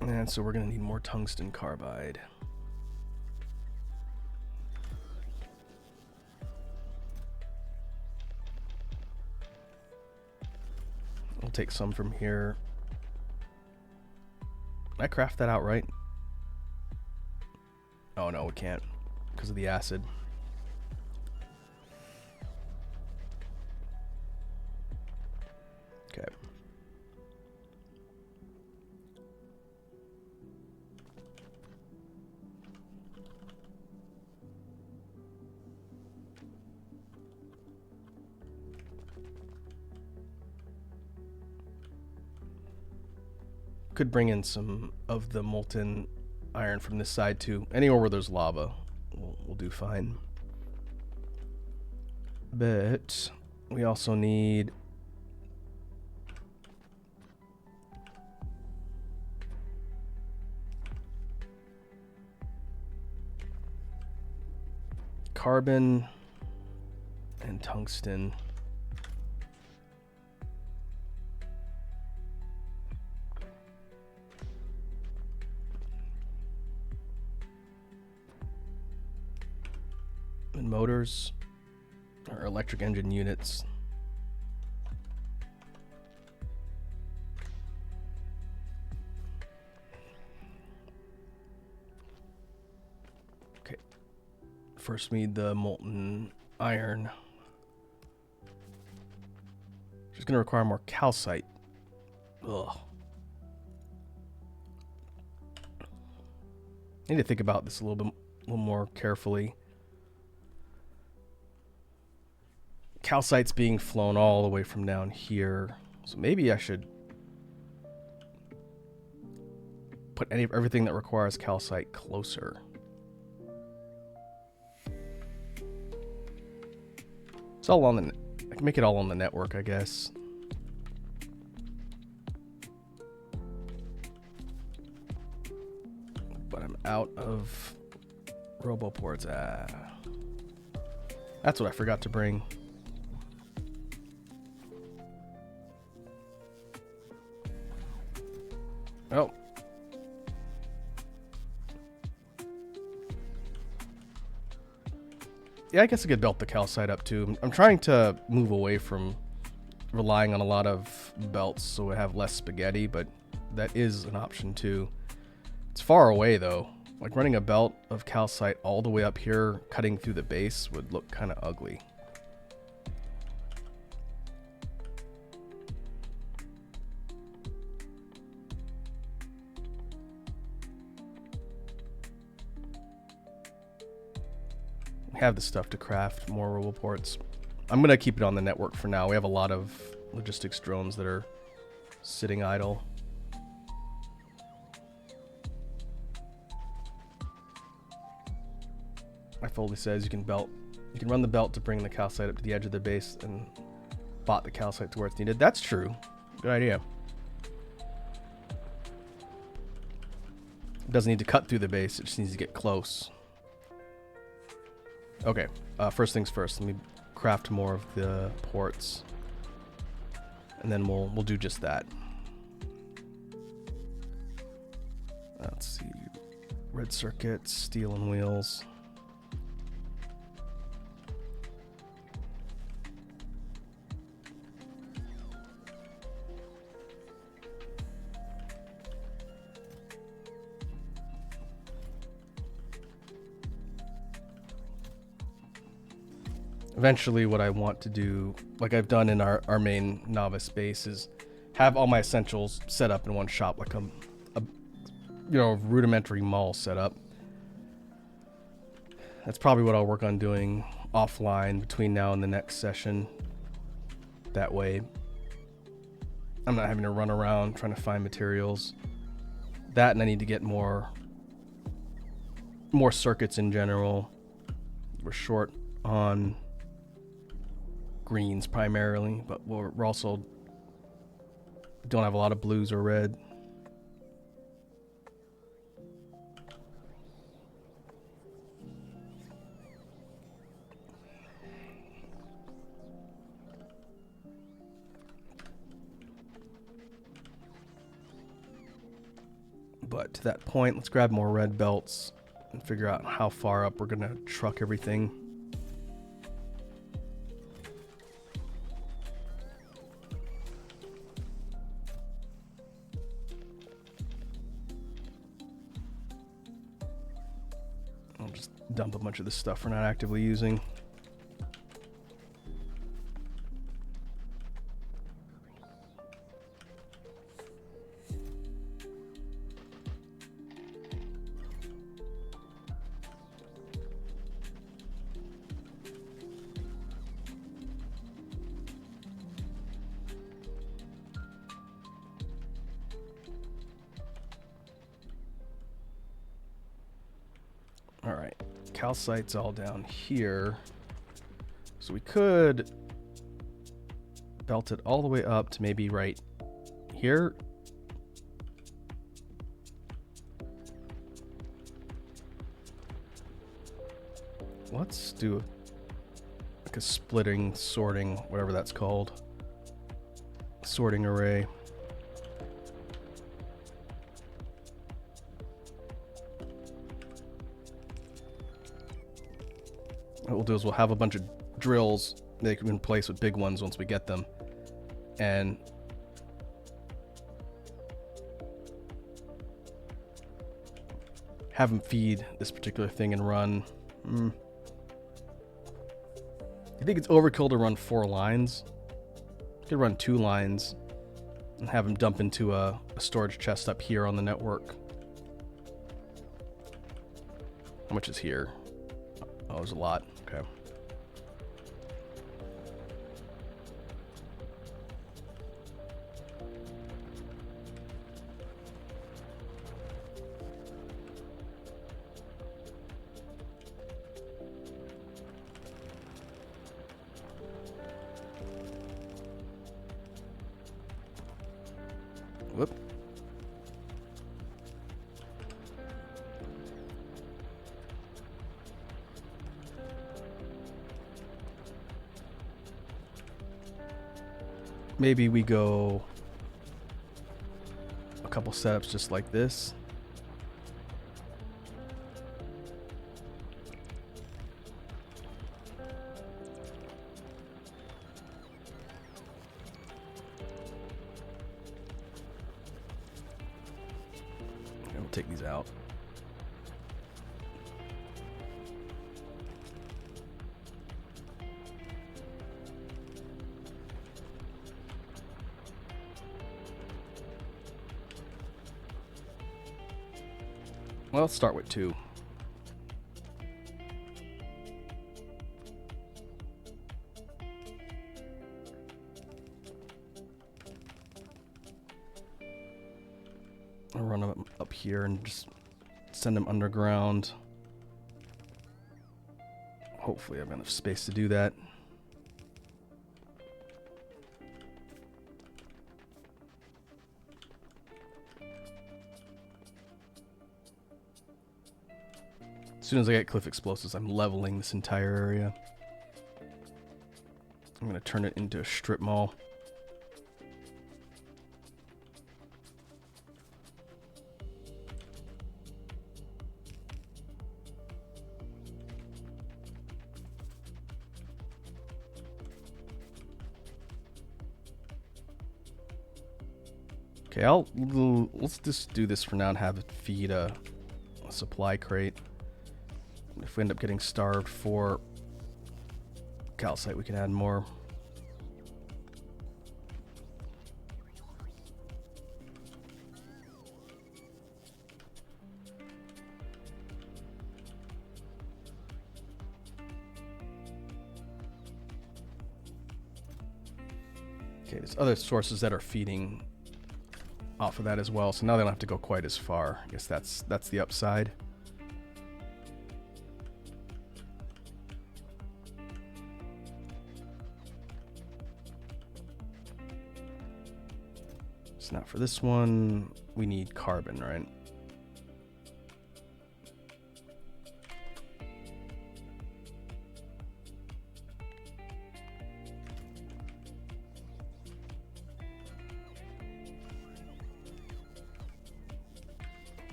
And so we're going to need more tungsten carbide. We'll take some from here. Can I craft that outright? Oh no, we can't because of the acid. Okay. Could bring in some of the molten iron from this side too. Anywhere where there's lava, we'll do fine. But we also need carbon and tungsten. And motors or electric engine units. Okay. First we need the molten iron. Which is going to require more calcite. Ugh. I need to think about this a little more carefully. Calcite's being flown all the way from down here, so maybe I should put everything that requires calcite closer. It's all on the. I can make it all on the network, I guess. But I'm out of roboports. That's what I forgot to bring. Oh. Yeah, I guess I could belt the calcite up too. I'm trying to move away from relying on a lot of belts so I have less spaghetti, but that is an option too. It's far away though. Like running a belt of calcite all the way up here, cutting through the base would look kind of ugly. Have the stuff to craft more roboports. I'm gonna keep it on the network for now. We have a lot of logistics drones that are sitting idle. My folder says you can run the belt to bring the calcite up to the edge of the base and bot the calcite to where it's needed. That's true. Good idea. It doesn't need to cut through the base, it just needs to get close. Okay, first things first, let me craft more of the ports. And then we'll do just that. Let's see. Red circuits, steel and wheels. Eventually what I want to do, like I've done in our main novice base, is have all my essentials set up in one shop, like a rudimentary mall setup. That's probably what I'll work on doing offline between now and the next session. That way I'm not having to run around trying to find materials. That, and I need to get more circuits in general. We're short on greens primarily, but we're also don't have a lot of blues or red. But to that point, let's grab more red belts and figure out how far up we're gonna truck everything. I'll just dump a bunch of this stuff we're not actively using. All right, calcite's all down here. So we could belt it all the way up to maybe right here. Let's do like a splitting, sorting, whatever that's called. Sorting array. What we'll do is we'll have a bunch of drills they can replace with big ones once we get them. And have them feed this particular thing and run. I think it's overkill to run 4 lines. You could run 2 lines and have them dump into a storage chest up here on the network. How much is here? Oh, there's a lot. Okay. Whoop. Maybe we go a couple setups just like this. And we'll take these out. Well, let's start with 2. I'll run them up here and just send them underground. Hopefully I have enough space to do that. As soon as I get cliff explosives, I'm leveling this entire area. I'm going to turn it into a strip mall. Okay, let's just do this for now and have it feed a supply crate. If we end up getting starved for calcite, we can add more. Okay, there's other sources that are feeding off of that as well, so now they don't have to go quite as far. I guess that's the upside. It's not for this one. We need carbon, right?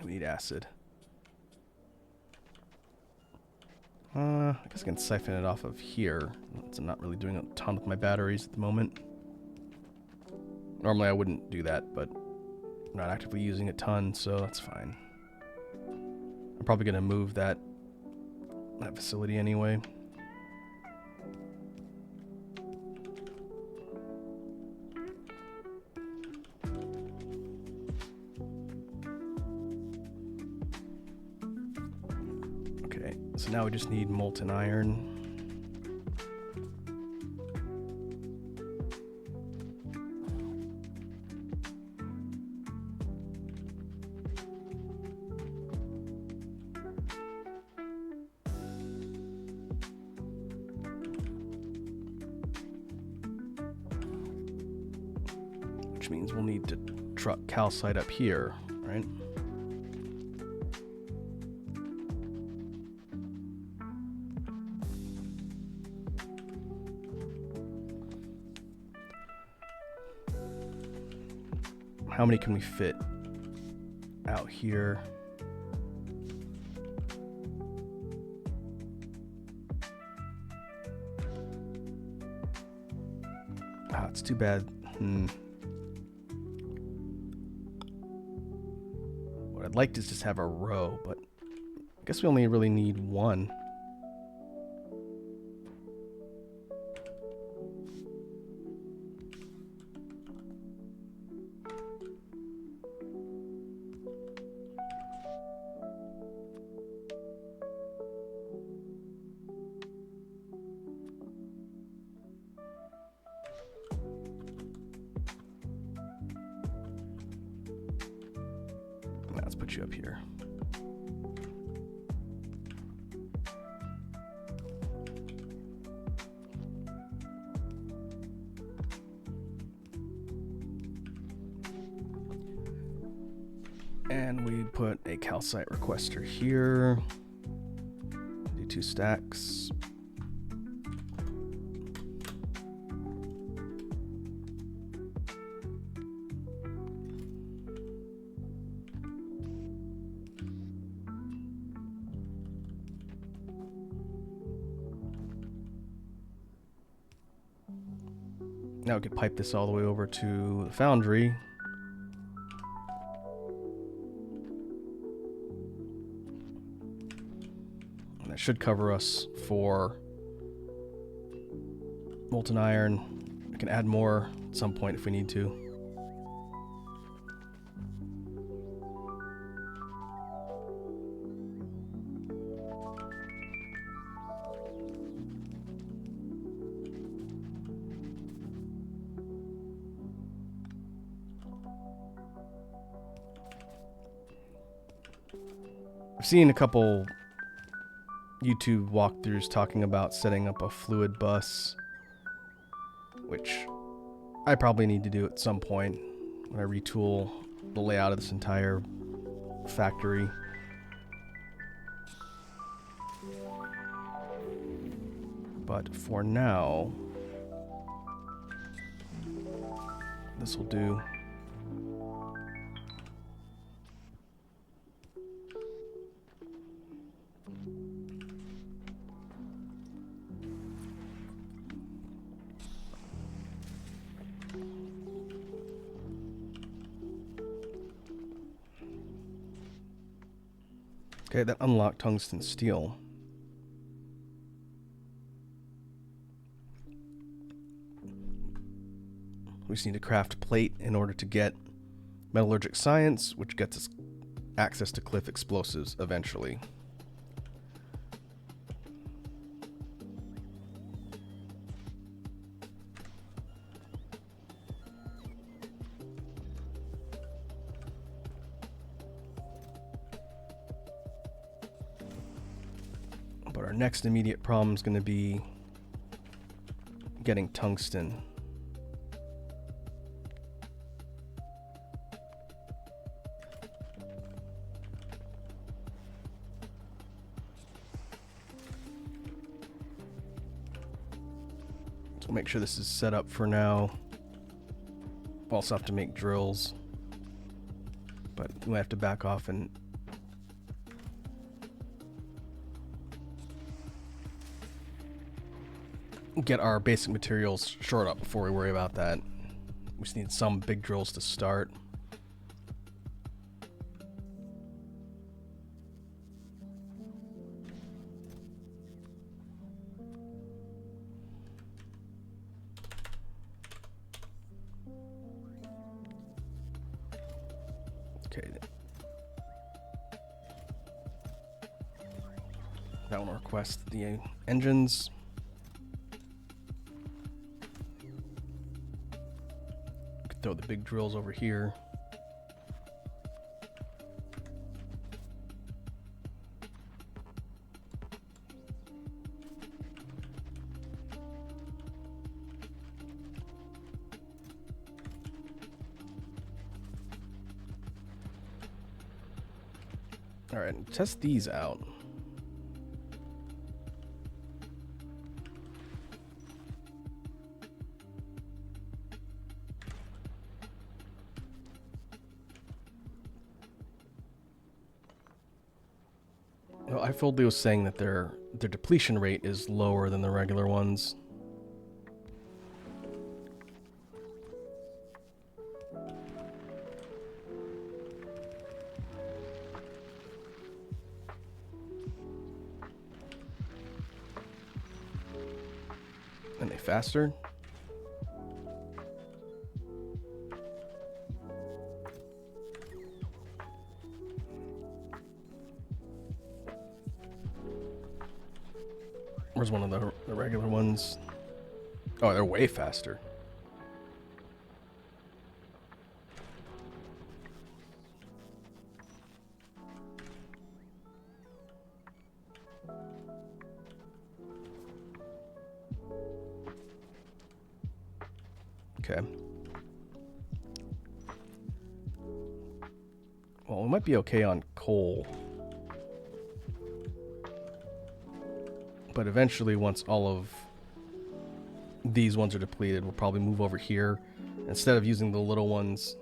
We need acid. I guess I can siphon it off of here. I'm not really doing a ton with my batteries at the moment. Normally I wouldn't do that, but I'm not actively using a ton, so that's fine. I'm probably going to move that facility anyway. Okay, so now we just need molten iron. Which means we'll need to truck calcite up here, right? How many can we fit out here? Ah, it's too bad. What I'd like to just have a row, but I guess we only really need one. Let's put you up here. And we put a calcite requester here. Do 2 stacks. Now we could pipe this all the way over to the foundry. And that should cover us for molten iron. We can add more at some point if we need to. I've seen a couple YouTube walkthroughs talking about setting up a fluid bus, which I probably need to do at some point when I retool the layout of this entire factory. But for now, this will do. Okay, that unlocked tungsten steel. We just need to craft plate in order to get metallurgic science, which gets us access to cliff explosives eventually. But our next immediate problem is going to be getting tungsten. So we'll make sure this is set up for now. We'll also have to make drills, but we have to back off and get our basic materials shored up before we worry about that. We just need some big drills to start. Okay. I want to request the engines. Could throw the big drills over here. All right, test these out. Well, Ifoldi was saying that their depletion rate is lower than the regular ones. And they faster. Where's one of the regular ones? Oh, they're way faster. Okay. Well, we might be okay on coal. But eventually, once all of these ones are depleted, we'll probably move over here. Instead of using the little ones,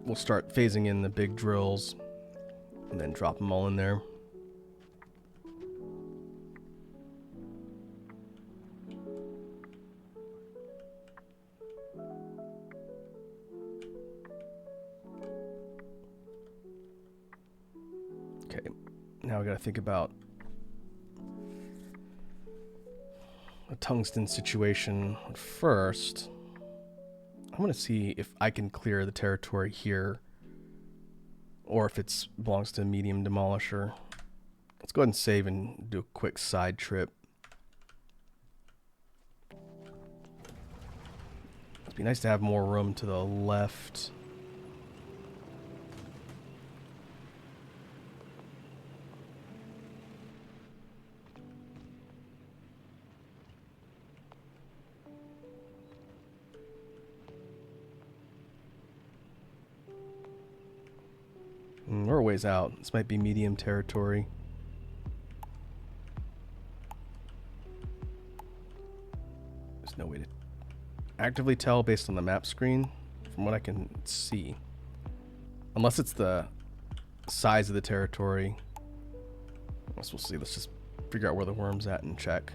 we'll start phasing in the big drills and then drop them all in there. Okay, now we gotta think about a tungsten situation first. I'm gonna see if I can clear the territory here or if it belongs to a medium demolisher. Let's go ahead and save and do a quick side trip. It'd be nice to have more room to the left. We're a ways out. This might be medium territory. There's no way to actively tell based on the map screen from what I can see. Unless it's the size of the territory. I guess we'll see. Let's just figure out where the worm's at and check.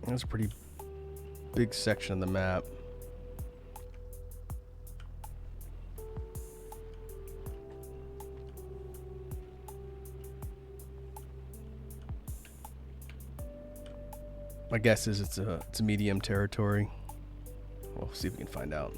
That's a pretty big section of the map. My guess is it's a medium territory. We'll see if we can find out.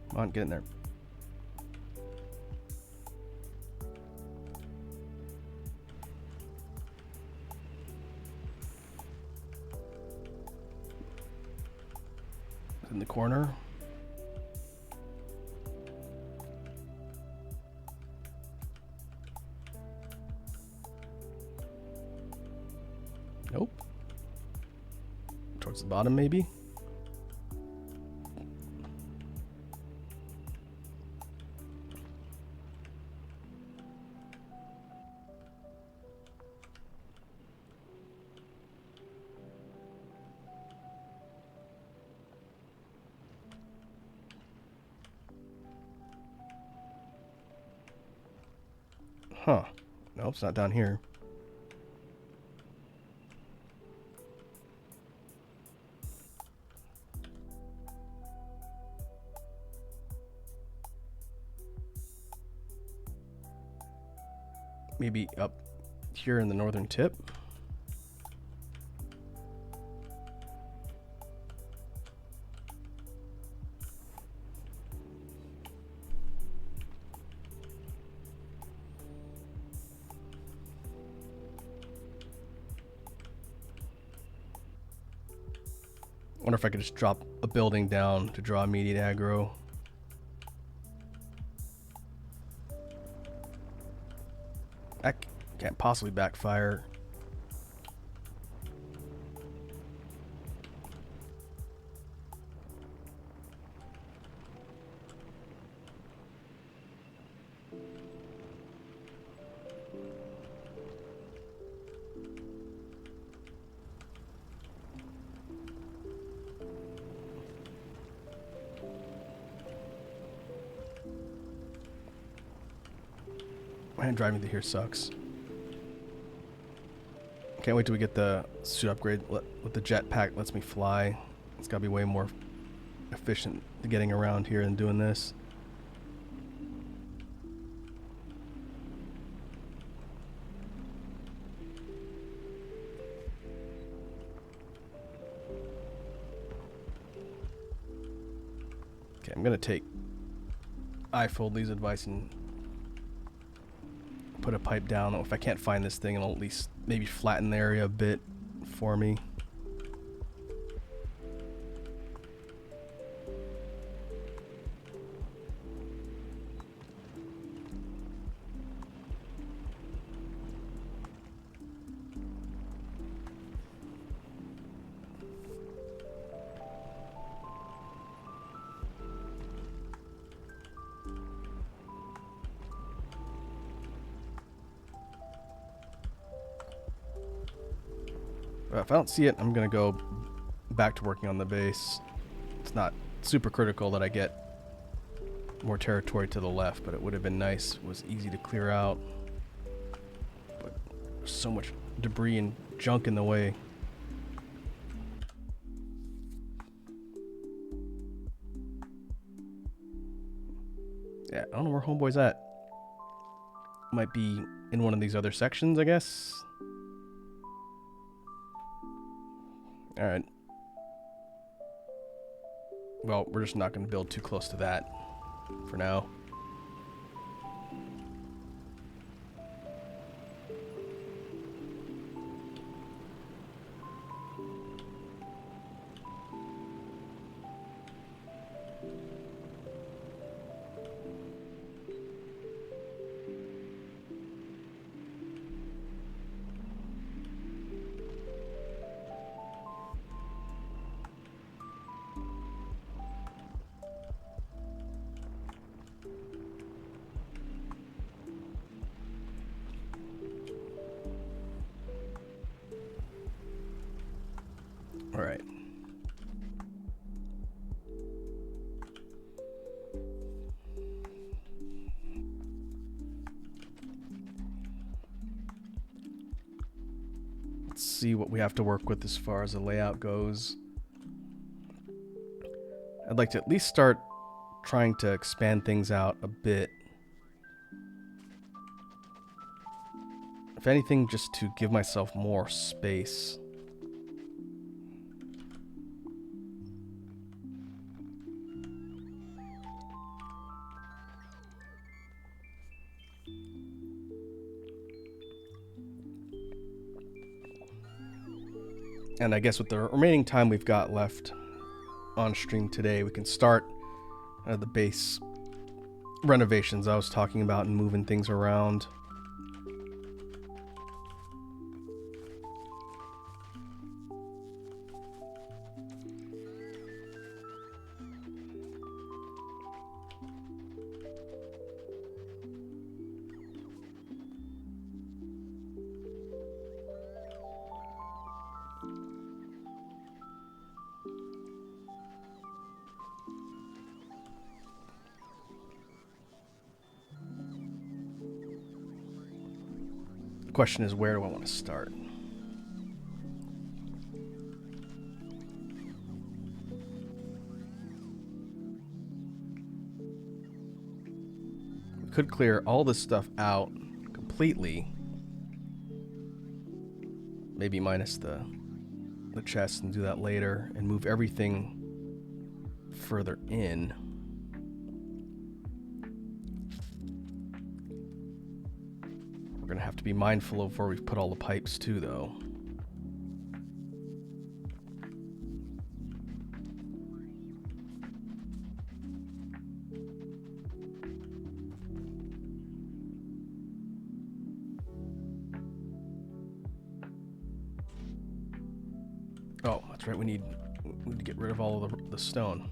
Come on, get in there. In the corner. Nope. Towards the bottom, maybe. Huh. Nope, it's not down here. Maybe up here in the northern tip. Wonder if I could just drop a building down to draw immediate aggro. That can't possibly backfire. Man, driving through here sucks. Can't wait till we get the suit upgrade with the jetpack. Lets me fly. It's gotta be way more efficient getting around here than doing this. Okay, I'm gonna take iFold advice and put a pipe down. If I can't find this thing, it'll at least maybe flatten the area a bit for me. If I don't see it, I'm gonna go back to working on the base. It's not super critical that I get more territory to the left, but it would have been nice. It was easy to clear out. But there's so much debris and junk in the way. Yeah, I don't know where Homeboy's at. Might be in one of these other sections, I guess. Alright. Well, we're just not going to build too close to that for now. All right. Let's see what we have to work with as far as the layout goes. I'd like to at least start trying to expand things out a bit. If anything, just to give myself more space. And I guess with the remaining time we've got left on stream today, we can start the base renovations I was talking about and moving things around. The question is, where do I want to start? We could clear all this stuff out completely. Maybe minus the chest and do that later, and move everything further in. We're gonna have to be mindful of where we've put all the pipes too, though. Oh, that's right, we need to get rid of all of the stone.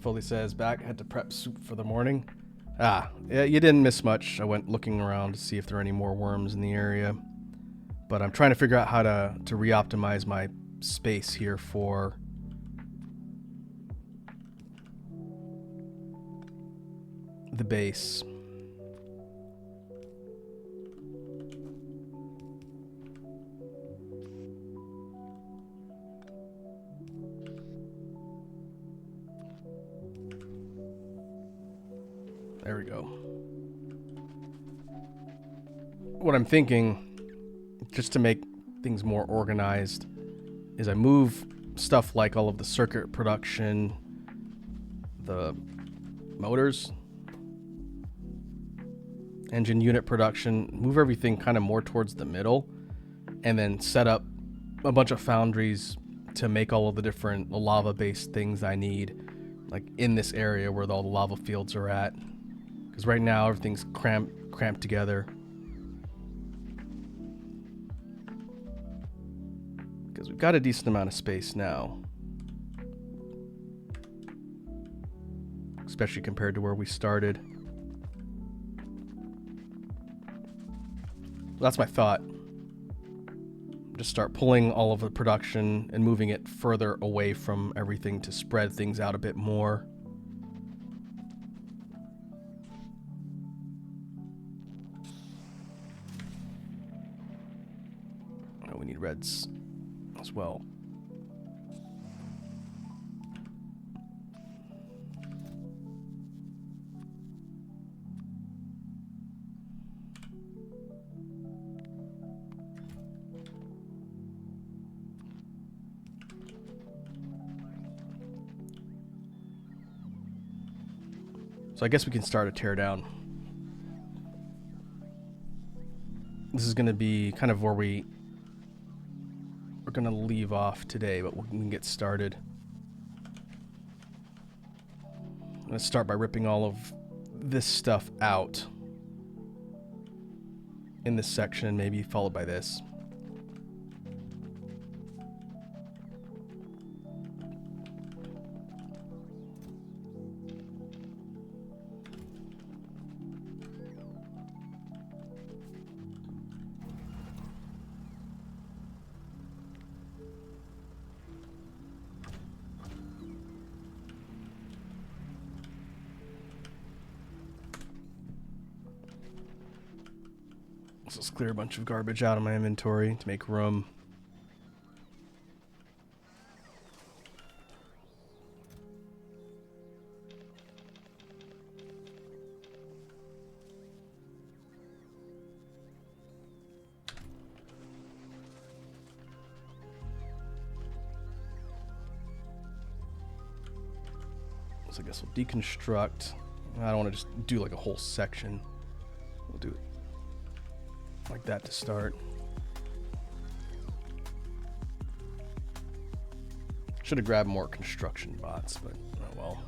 Foley says, back, had to prep soup for the morning. Ah, yeah, you didn't miss much. I went looking around to see if there are any more worms in the area. But I'm trying to figure out how to re-optimize my space here for the base. There we go. What I'm thinking, just to make things more organized, is I move stuff like all of the circuit production, the motors, engine unit production, move everything kind of more towards the middle, and then set up a bunch of foundries to make all of the different lava-based things I need, like in this area where all the lava fields are at. Because right now everything's cramped together. Because we've got a decent amount of space now. Especially compared to where we started. That's my thought. Just start pulling all of the production and moving it further away from everything to spread things out a bit more. Oh, we need reds as well. So I guess we can start a teardown. This is going to be kind of where we're going to leave off today, but we can get started. I'm going to start by ripping all of this stuff out in this section, maybe followed by this. So let's clear a bunch of garbage out of my inventory to make room. So I guess we'll deconstruct. I don't want to just do like a whole section. We'll do it like that to start. Should have grabbed more construction bots, but oh well.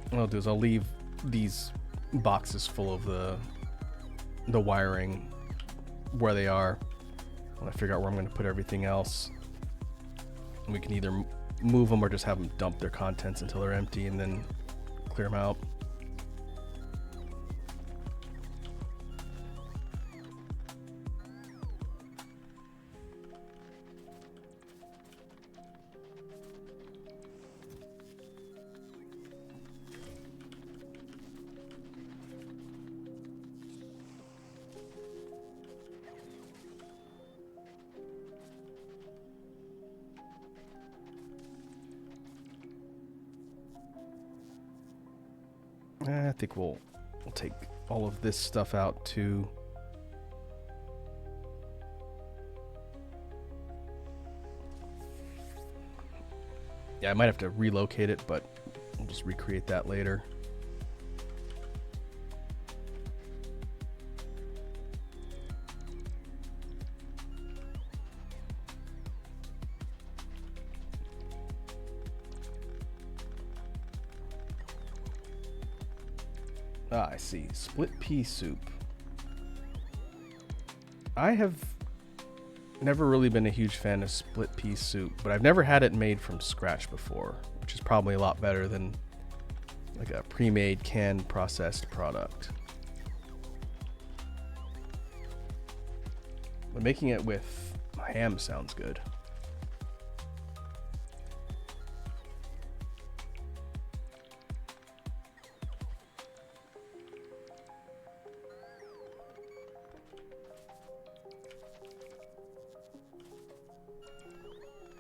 What I'll do is I'll leave these boxes full of the wiring where they are when I figure out where I'm going to put everything else. And we can either move them or just have them dump their contents until they're empty and then clear them out. I think we'll take all of this stuff out too. Yeah, I might have to relocate it, but we'll just recreate that later. Ah, I see. Split pea soup. I have never really been a huge fan of split pea soup, but I've never had it made from scratch before, which is probably a lot better than like a pre-made canned processed product. But making it with ham sounds good.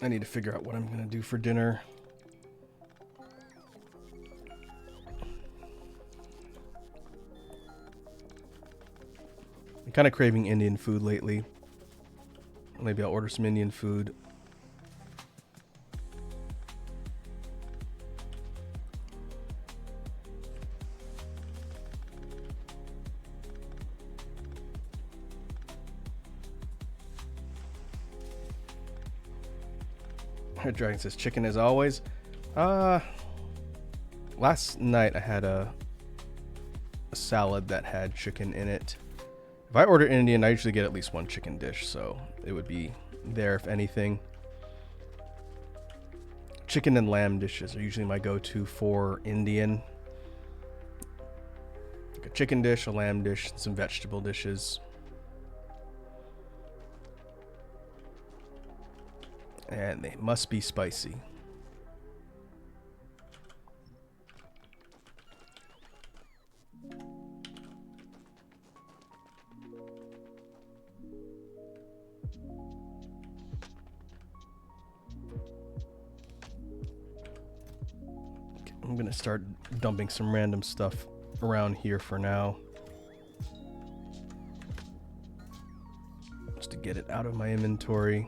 I need to figure out what I'm going to do for dinner. I'm kind of craving Indian food lately. Maybe I'll order some Indian food. Dragon says chicken as always. Last night I had a salad that had chicken in it. If I order Indian, I usually get at least one chicken dish, so it would be there if anything. Chicken and lamb dishes are usually my go-to for Indian. Like a chicken dish, a lamb dish, and some vegetable dishes. And they must be spicy. Okay, I'm gonna start dumping some random stuff around here for now. Just to get it out of my inventory.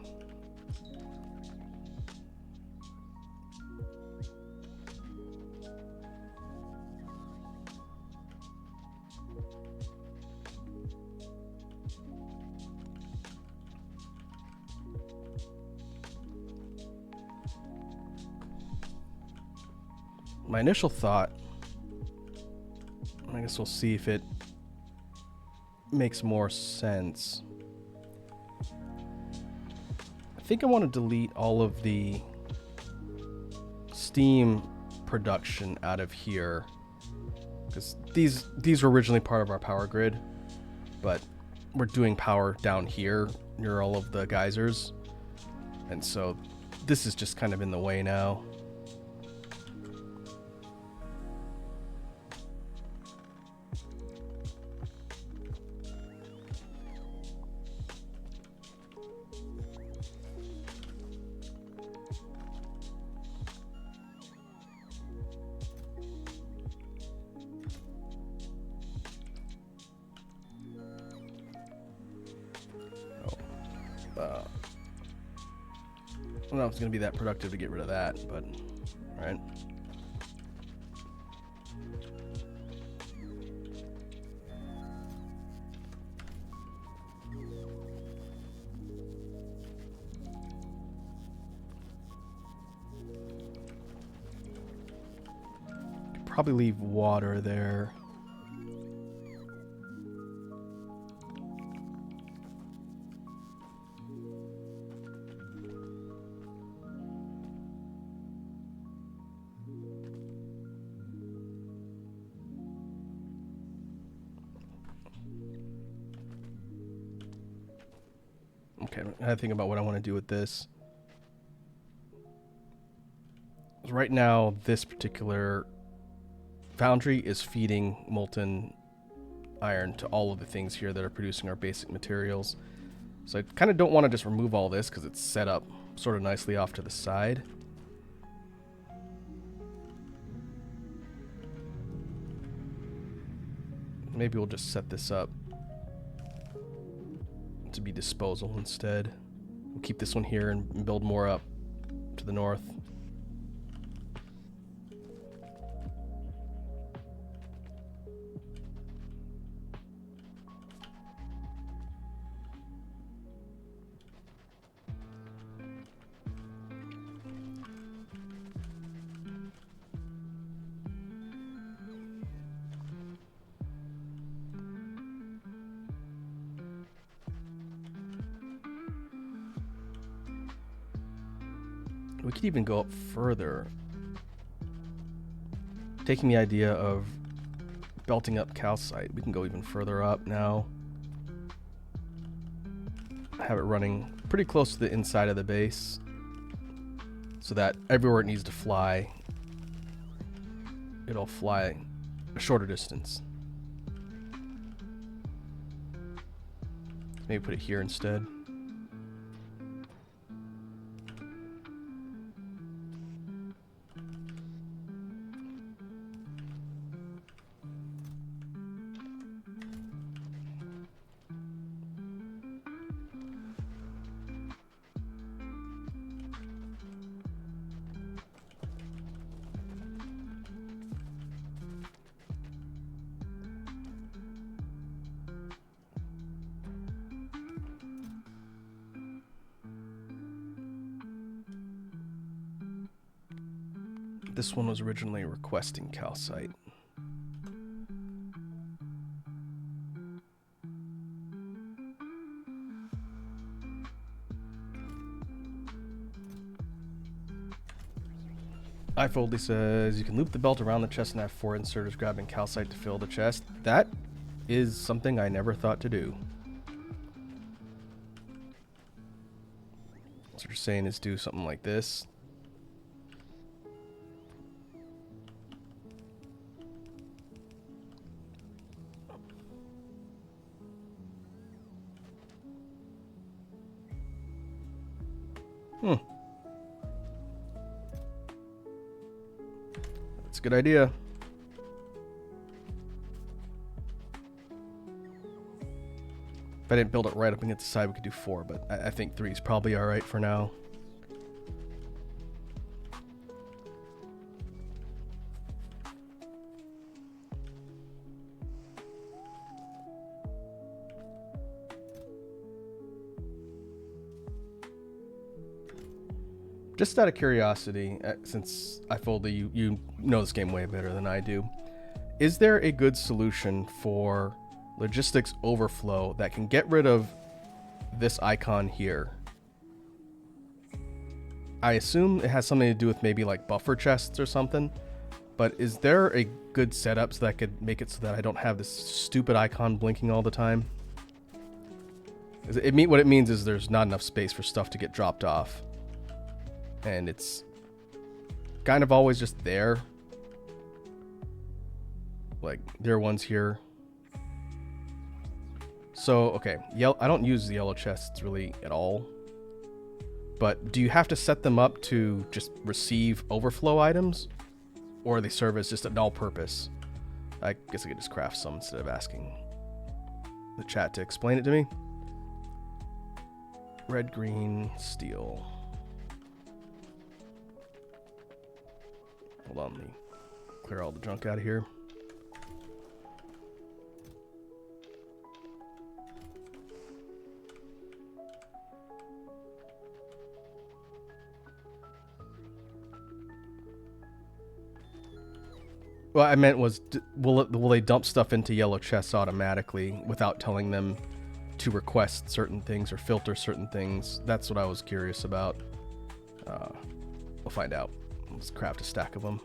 My initial thought, I guess we'll see if it makes more sense. I think I want to delete all of the steam production out of here, because these were originally part of our power grid, but we're doing power down here near all of the geysers, and so this is just kind of in the way now. I don't know if it's going to be that productive to get rid of that, but all right. Could probably leave water there. Okay, I gotta think about what I want to do with this. Right now, this particular foundry is feeding molten iron to all of the things here that are producing our basic materials. So I kind of don't want to just remove all this because it's set up sort of nicely off to the side. Maybe we'll just set this up to be disposal instead. We'll keep this one here and build more up to the north. We could even go up further. Taking the idea of belting up calcite, we can go even further up now. Have it running pretty close to the inside of the base so that everywhere it needs to fly, it'll fly a shorter distance. Maybe put it here instead. This one was originally requesting calcite. iFoldy says you can loop the belt around the chest and have 4 inserters grabbing calcite to fill the chest. That is something I never thought to do. So what you're saying is do something like this. That's a good idea. If I didn't build it right up against the side, we could do 4, but I think 3 is probably alright for now. Just out of curiosity, since iFoldy, you know this game way better than I do, is there a good solution for logistics overflow that can get rid of this icon here? I assume it has something to do with maybe like buffer chests or something, but is there a good setup so that I could make it so that I don't have this stupid icon blinking all the time? What it means is there's not enough space for stuff to get dropped off. And it's kind of always just there. Like, there are ones here. So, okay. I don't use the yellow chests really at all. But do you have to set them up to just receive overflow items? Or they serve as just an all-purpose? I guess I could just craft some instead of asking the chat to explain it to me. Red, green, steel. Hold on, let me clear all the junk out of here. What I meant was, will they dump stuff into yellow chests automatically without telling them to request certain things or filter certain things? That's what I was curious about. We'll find out. Let's craft a stack of them.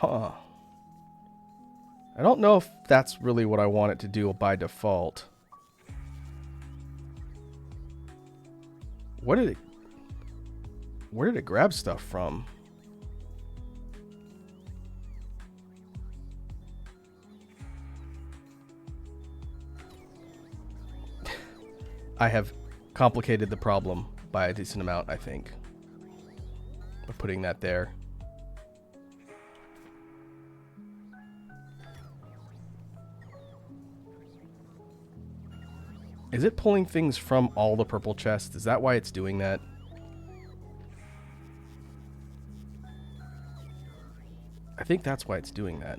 Huh. I don't know if that's really what I want it to do by default. Where did it grab stuff from? I have complicated the problem by a decent amount, I think, by putting that there. Is it pulling things from all the purple chests? Is that why it's doing that? I think that's why it's doing that.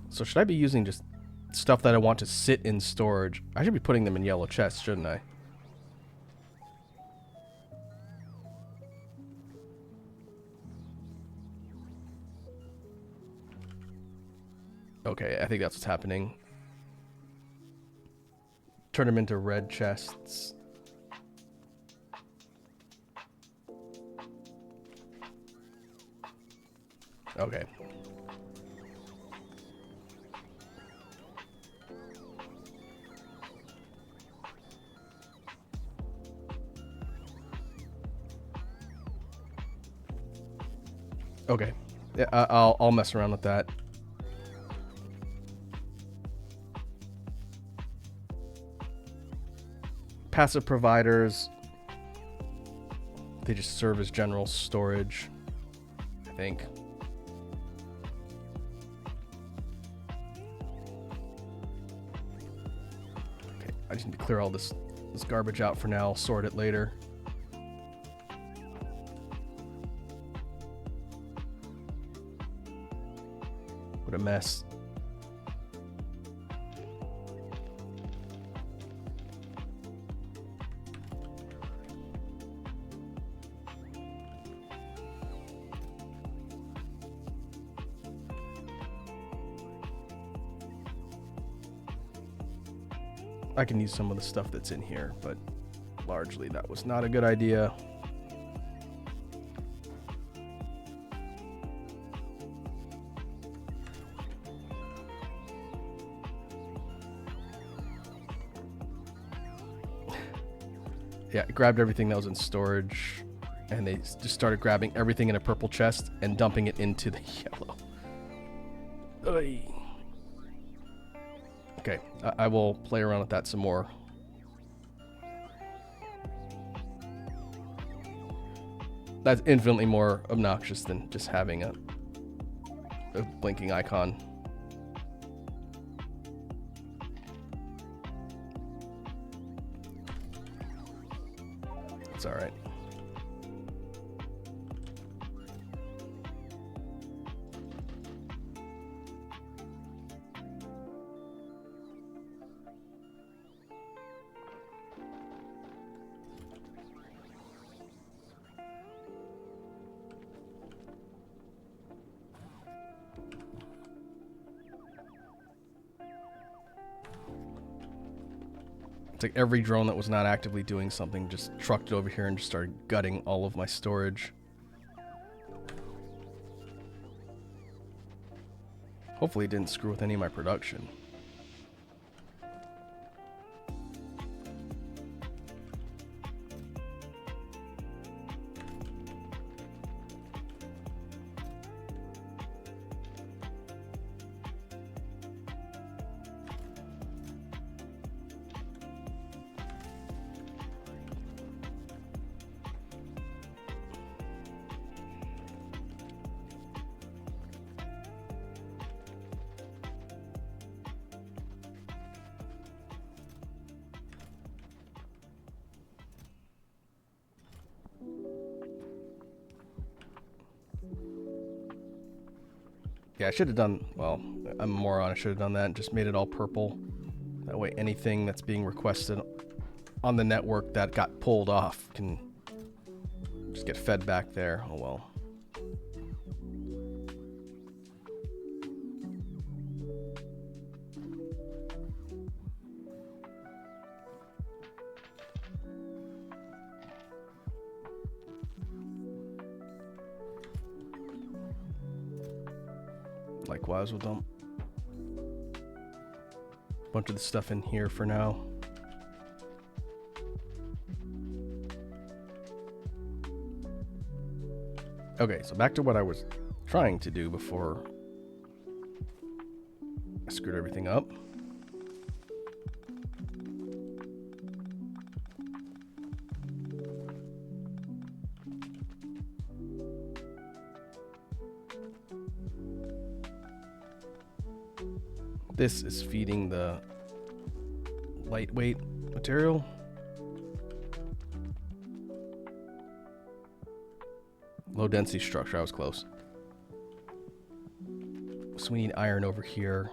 So should I be using just stuff that I want to sit in storage? I should be putting them in yellow chests, shouldn't I? Okay, I think that's what's happening. Turn them into red chests. Okay. Okay. Yeah, I'll mess around with that. Passive providers, they just serve as general storage, I think. Okay, I just need to clear all this garbage out for now. I'll sort it later. What a mess. I can use some of the stuff that's in here, but largely that was not a good idea. Yeah, I grabbed everything that was in storage, and they just started grabbing everything in a purple chest and dumping it into the yellow. Oy. Okay, I will play around with that some more. That's infinitely more obnoxious than just having a blinking icon. It's all right. It's like every drone that was not actively doing something just trucked it over here and just started gutting all of my storage. Hopefully it didn't screw with any of my production. Yeah, I should have done, well, I'm a moron. I should have done that and just made it all purple. That way anything that's being requested on the network that got pulled off can just get fed back there. Oh well. Likewise, we'll dump a bunch of the stuff in here for now. Okay, so back to what I was trying to do before I screwed everything up. This is feeding the lightweight material. Low density structure, I was close. So we need iron over here.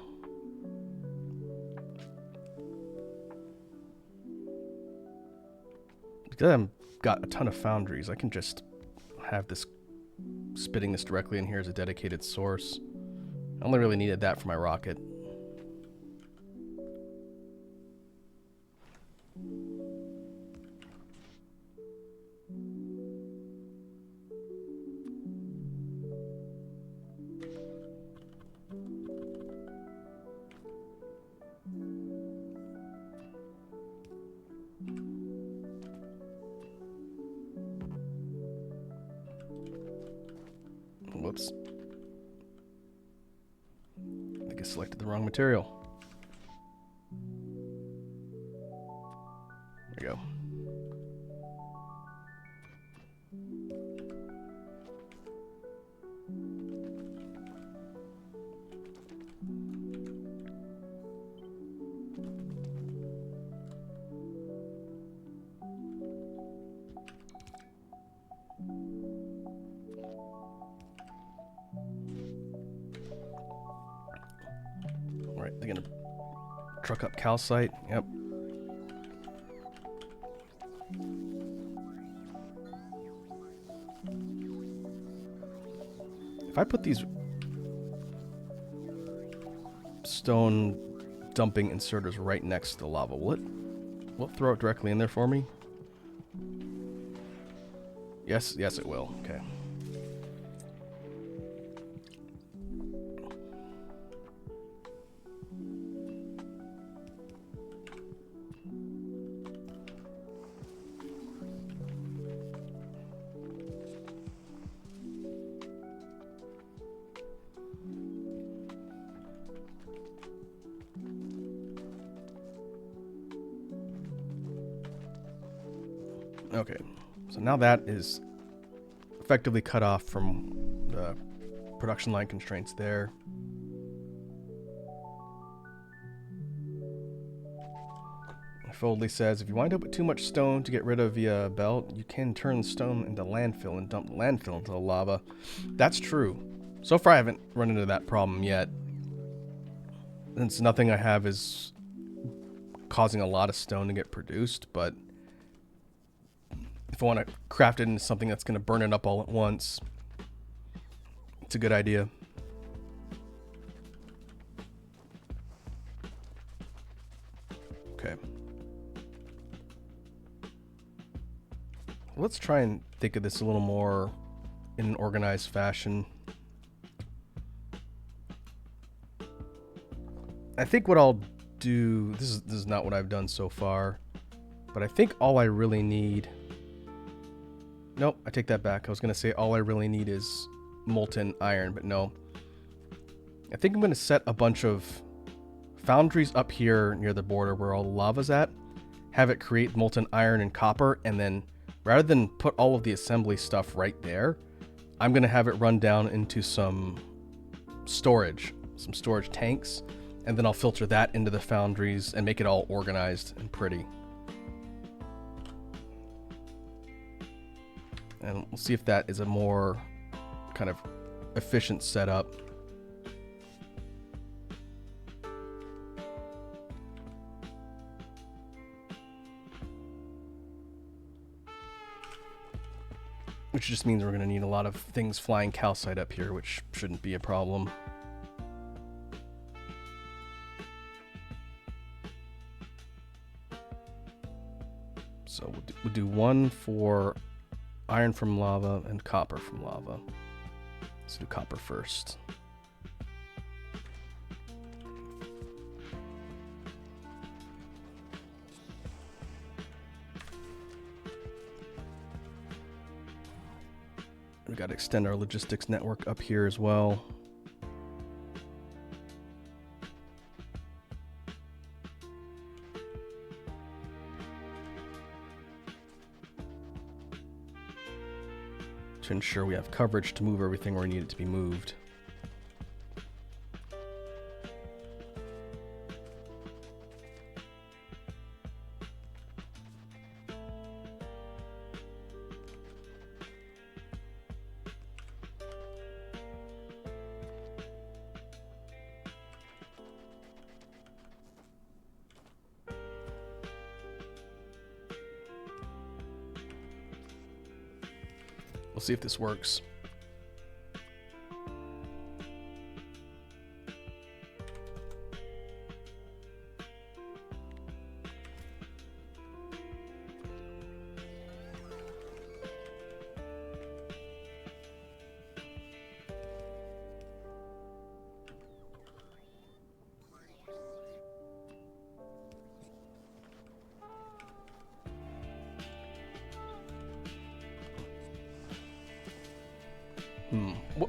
Because I've got a ton of foundries, I can just have this spitting this directly in here as a dedicated source. I only really needed that for my rocket. Whoops. I think I selected the wrong material. There we go. Alright, they're gonna truck up calcite. Yep. If I put these stone dumping inserters right next to the lava, will it throw it directly in there for me? Yes, it will. Okay. Okay, so now that is effectively cut off from the production line constraints there. Foldley says, if you wind up with too much stone to get rid of via belt, you can turn stone into landfill and dump landfill into the lava. That's true. So far I haven't run into that problem yet. Since nothing I have is causing a lot of stone to get produced, but if I want to craft it into something that's going to burn it up all at once, it's a good idea. Okay. Let's try and think of this a little more in an organized fashion. I think what I'll do, this is not what I've done so far, but I think all I really need, nope, I take that back. I was going to say all I really need is molten iron, but no. I think I'm going to set a bunch of foundries up here near the border where all the lava's at, have it create molten iron and copper, and then rather than put all of the assembly stuff right there, I'm going to have it run down into some storage tanks, and then I'll filter that into the foundries and make it all organized and pretty. And we'll see if that is a more kind of efficient setup. Which just means we're going to need a lot of things flying calcite up here, which shouldn't be a problem. So we'll do one for iron from lava and copper from lava. Let's do copper first. We got to extend our logistics network up here as well. To ensure we have coverage to move everything where we need it to be moved. We'll see if this works.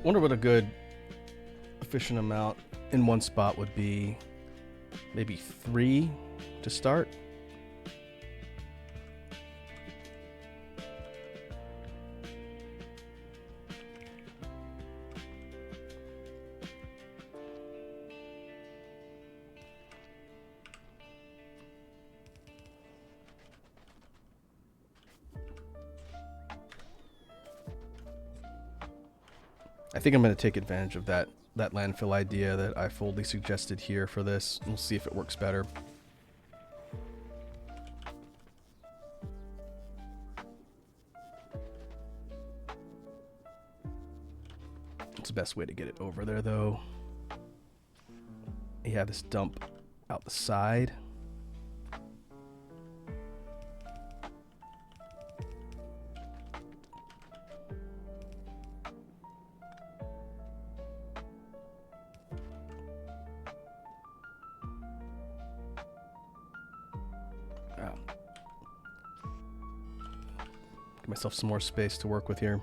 Wonder what a good efficient amount in one spot would be. Maybe 3 to start. I think I'm going to take advantage of that landfill idea that I fully suggested here for this. We'll see if it works better. It's the best way to get it over there, though. You have this dump out the side. Give myself some more space to work with here.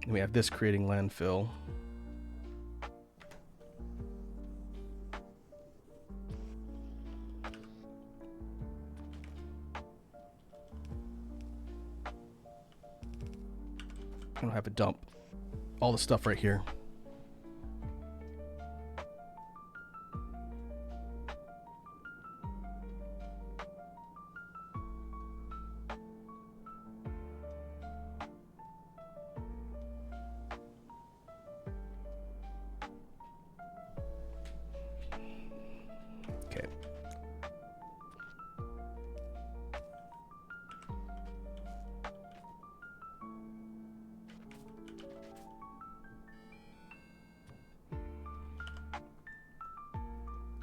And we have this creating landfill. I'm gonna have a dump all the stuff right here. Okay.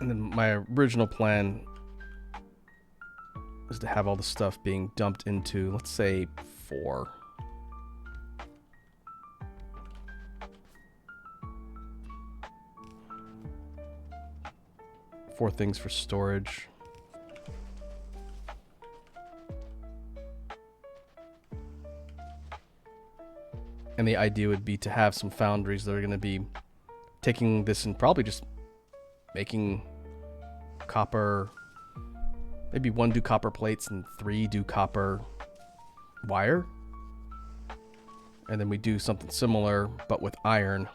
And then my original plan is to have all the stuff being dumped into, let's say, 4. Four things for storage. And the idea would be to have some foundries that are going to be taking this and probably just making copper, maybe 1 do copper plates and 3 do copper wire. And then we do something similar, but with iron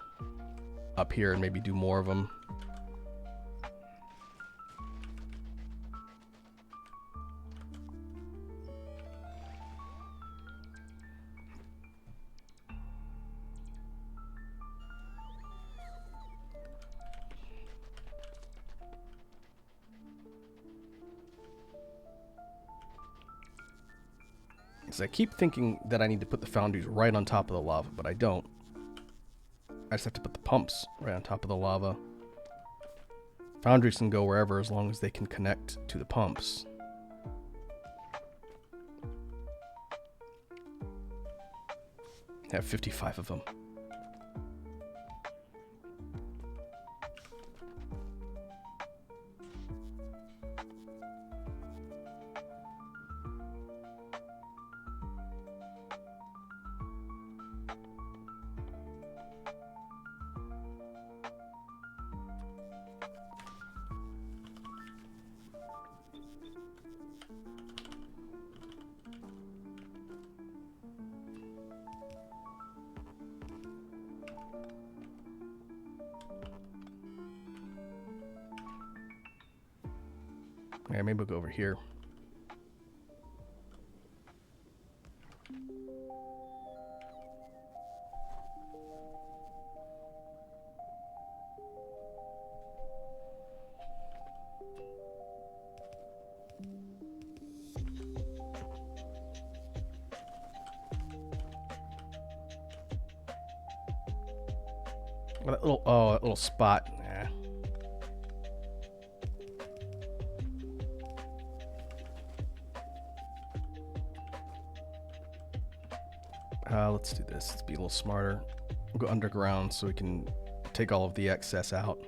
up here and maybe do more of them. I keep thinking that I need to put the foundries right on top of the lava, but I don't. I just have to put the pumps right on top of the lava. Foundries can go wherever as long as they can connect to the pumps. I have 55 of them. Yeah, maybe we'll go over here. Well, that little spot. Nah. Let's do this. Let's be a little smarter. We'll go underground so we can take all of the excess out.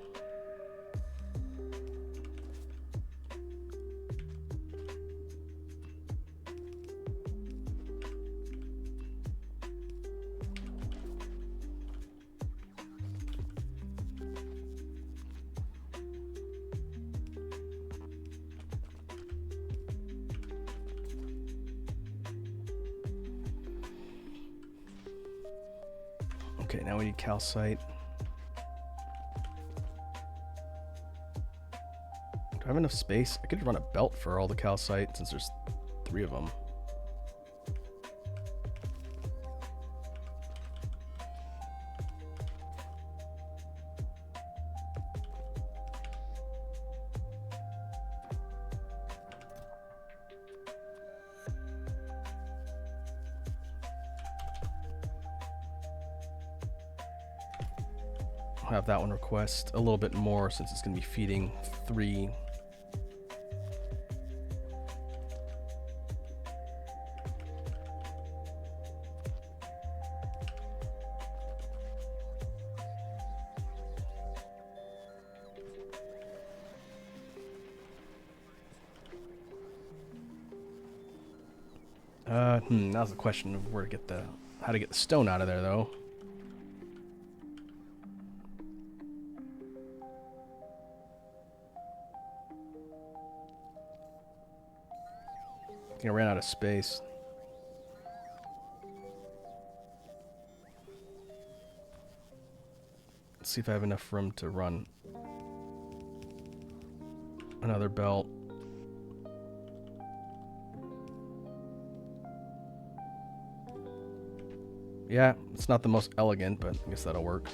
Okay, now we need calcite. Do I have enough space? I could run a belt for all the calcite since there's 3 of them. I'll have that one request a little bit more since it's going to be feeding 3. Now's the question of how to get the stone out of there, though. I think I ran out of space. Let's see if I have enough room to run another belt. Yeah, it's not the most elegant, but I guess that'll work.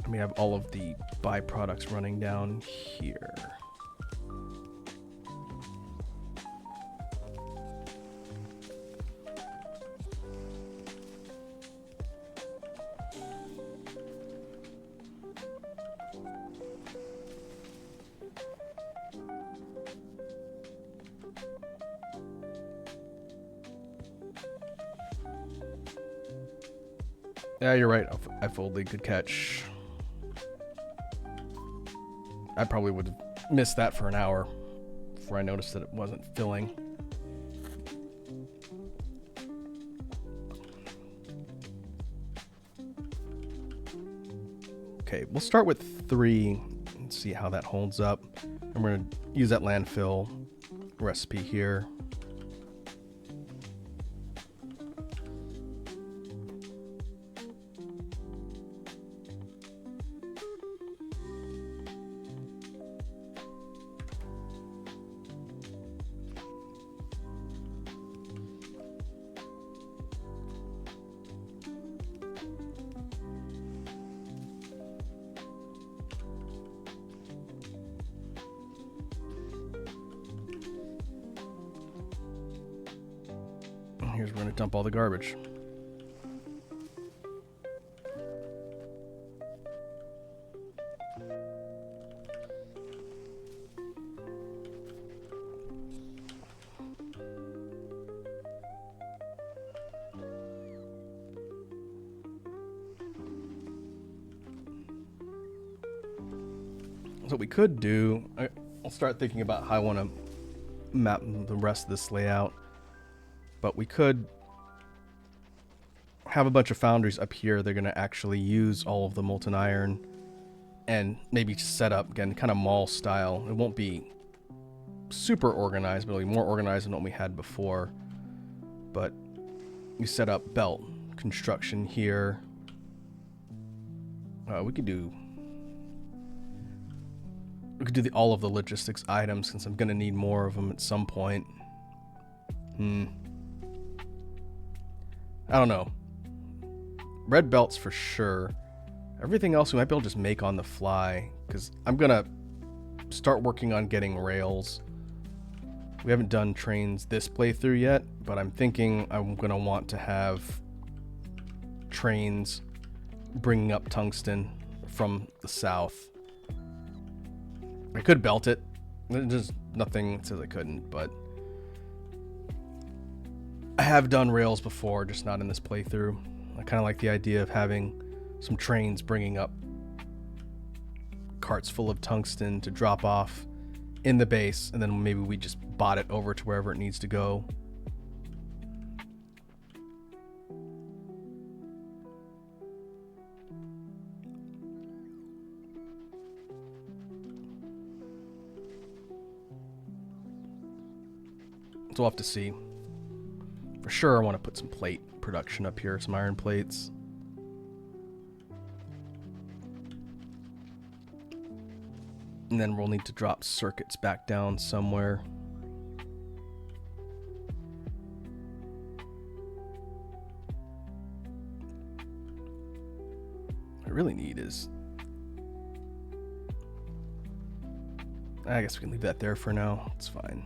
We have all of the byproducts running down here. Yeah, you're right. I folded. Good catch. I probably would have missed that for an hour before I noticed that it wasn't filling. Okay, we'll start with 3 and see how that holds up. I'm going to use that landfill recipe here. Here's where we're going to dump all the garbage. what we could do, I'll start thinking about how I want to map the rest of this layout. But we could have a bunch of foundries up here. They're going to actually use all of the molten iron and maybe set up, again, kind of mall style. It won't be super organized, but it'll be more organized than what we had before. But we set up belt construction here. We could do all of the logistics items, since I'm going to need more of them at some point. I don't know. Red belts for sure. Everything else we might be able to just make on the fly, because I'm going to start working on getting rails. We haven't done trains this playthrough yet, but I'm thinking I'm going to want to have trains bringing up tungsten from the south. I could belt it. There's nothing that says I couldn't, but I have done rails before, just not in this playthrough. I kind of like the idea of having some trains bringing up carts full of tungsten to drop off in the base, and then maybe we just bot it over to wherever it needs to go. So we'll have to see. For sure, I want to put some plate production up here, some iron plates. And then we'll need to drop circuits back down somewhere. What I really need is... I guess we can leave that there for now. It's fine.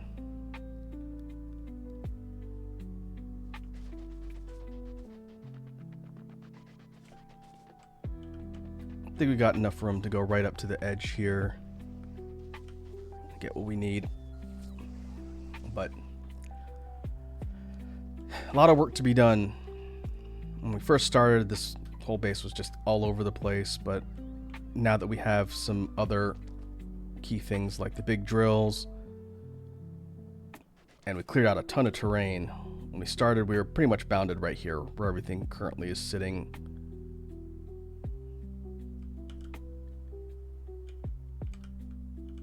I think we got enough room to go right up to the edge here. Get what we need. But a lot of work to be done. When we first started, this whole base was just all over the place, but now that we have some other key things like the big drills, and we cleared out a ton of terrain. When we started, we were pretty much bounded right here where everything currently is sitting.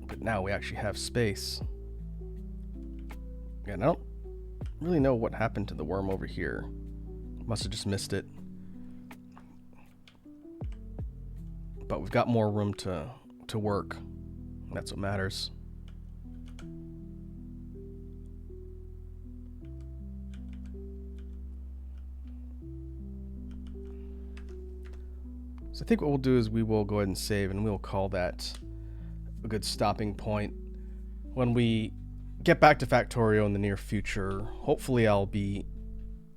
But now we actually have space. And I don't really know what happened to the worm over here. Must have just missed it. But we've got more room to work. That's what matters. So I think what we'll do is we will go ahead and save, and we'll call that a good stopping point. When we get back to Factorio in the near future, hopefully I'll be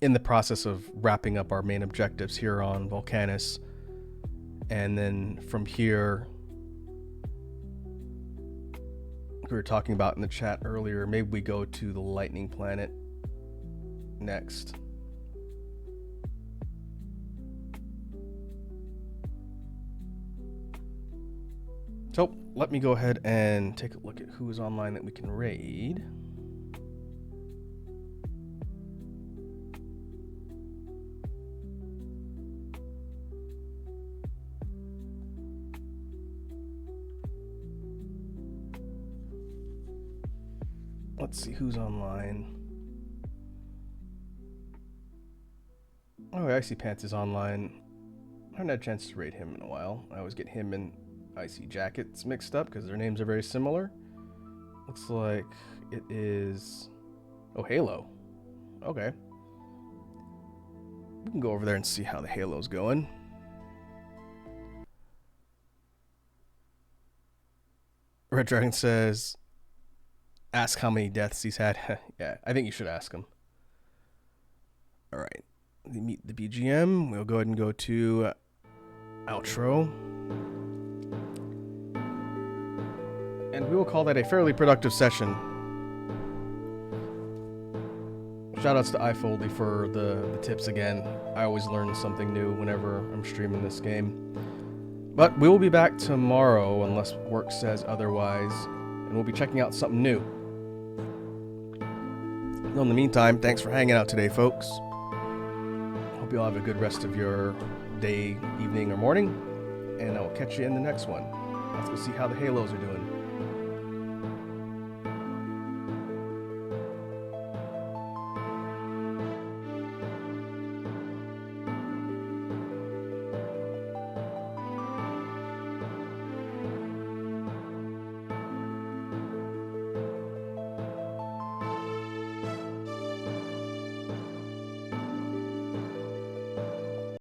in the process of wrapping up our main objectives here on Volcanus. And then from here, we were talking about in the chat earlier, maybe we go to the lightning planet next. So let me go ahead and take a look at who is online that we can raid. Let's see who's online. Oh, Icy Pants is online. I haven't had a chance to raid him in a while. I always get him and Icy Jackets mixed up because their names are very similar. Looks like it is... Oh, Halo. Okay. We can go over there and see how the Halo's going. Red Dragon says, ask how many deaths he's had. Yeah, I think you should ask him. Alright. Meet the BGM. We'll go ahead and go to outro. And we will call that a fairly productive session. Shoutouts to iFoldy for the tips again. I always learn something new whenever I'm streaming this game. But we will be back tomorrow unless work says otherwise, and we'll be checking out something new. In the meantime, thanks for hanging out today, folks. Hope you all have a good rest of your day, evening, or morning, and I'll catch you in the next one. Let's go see how the Halos are doing.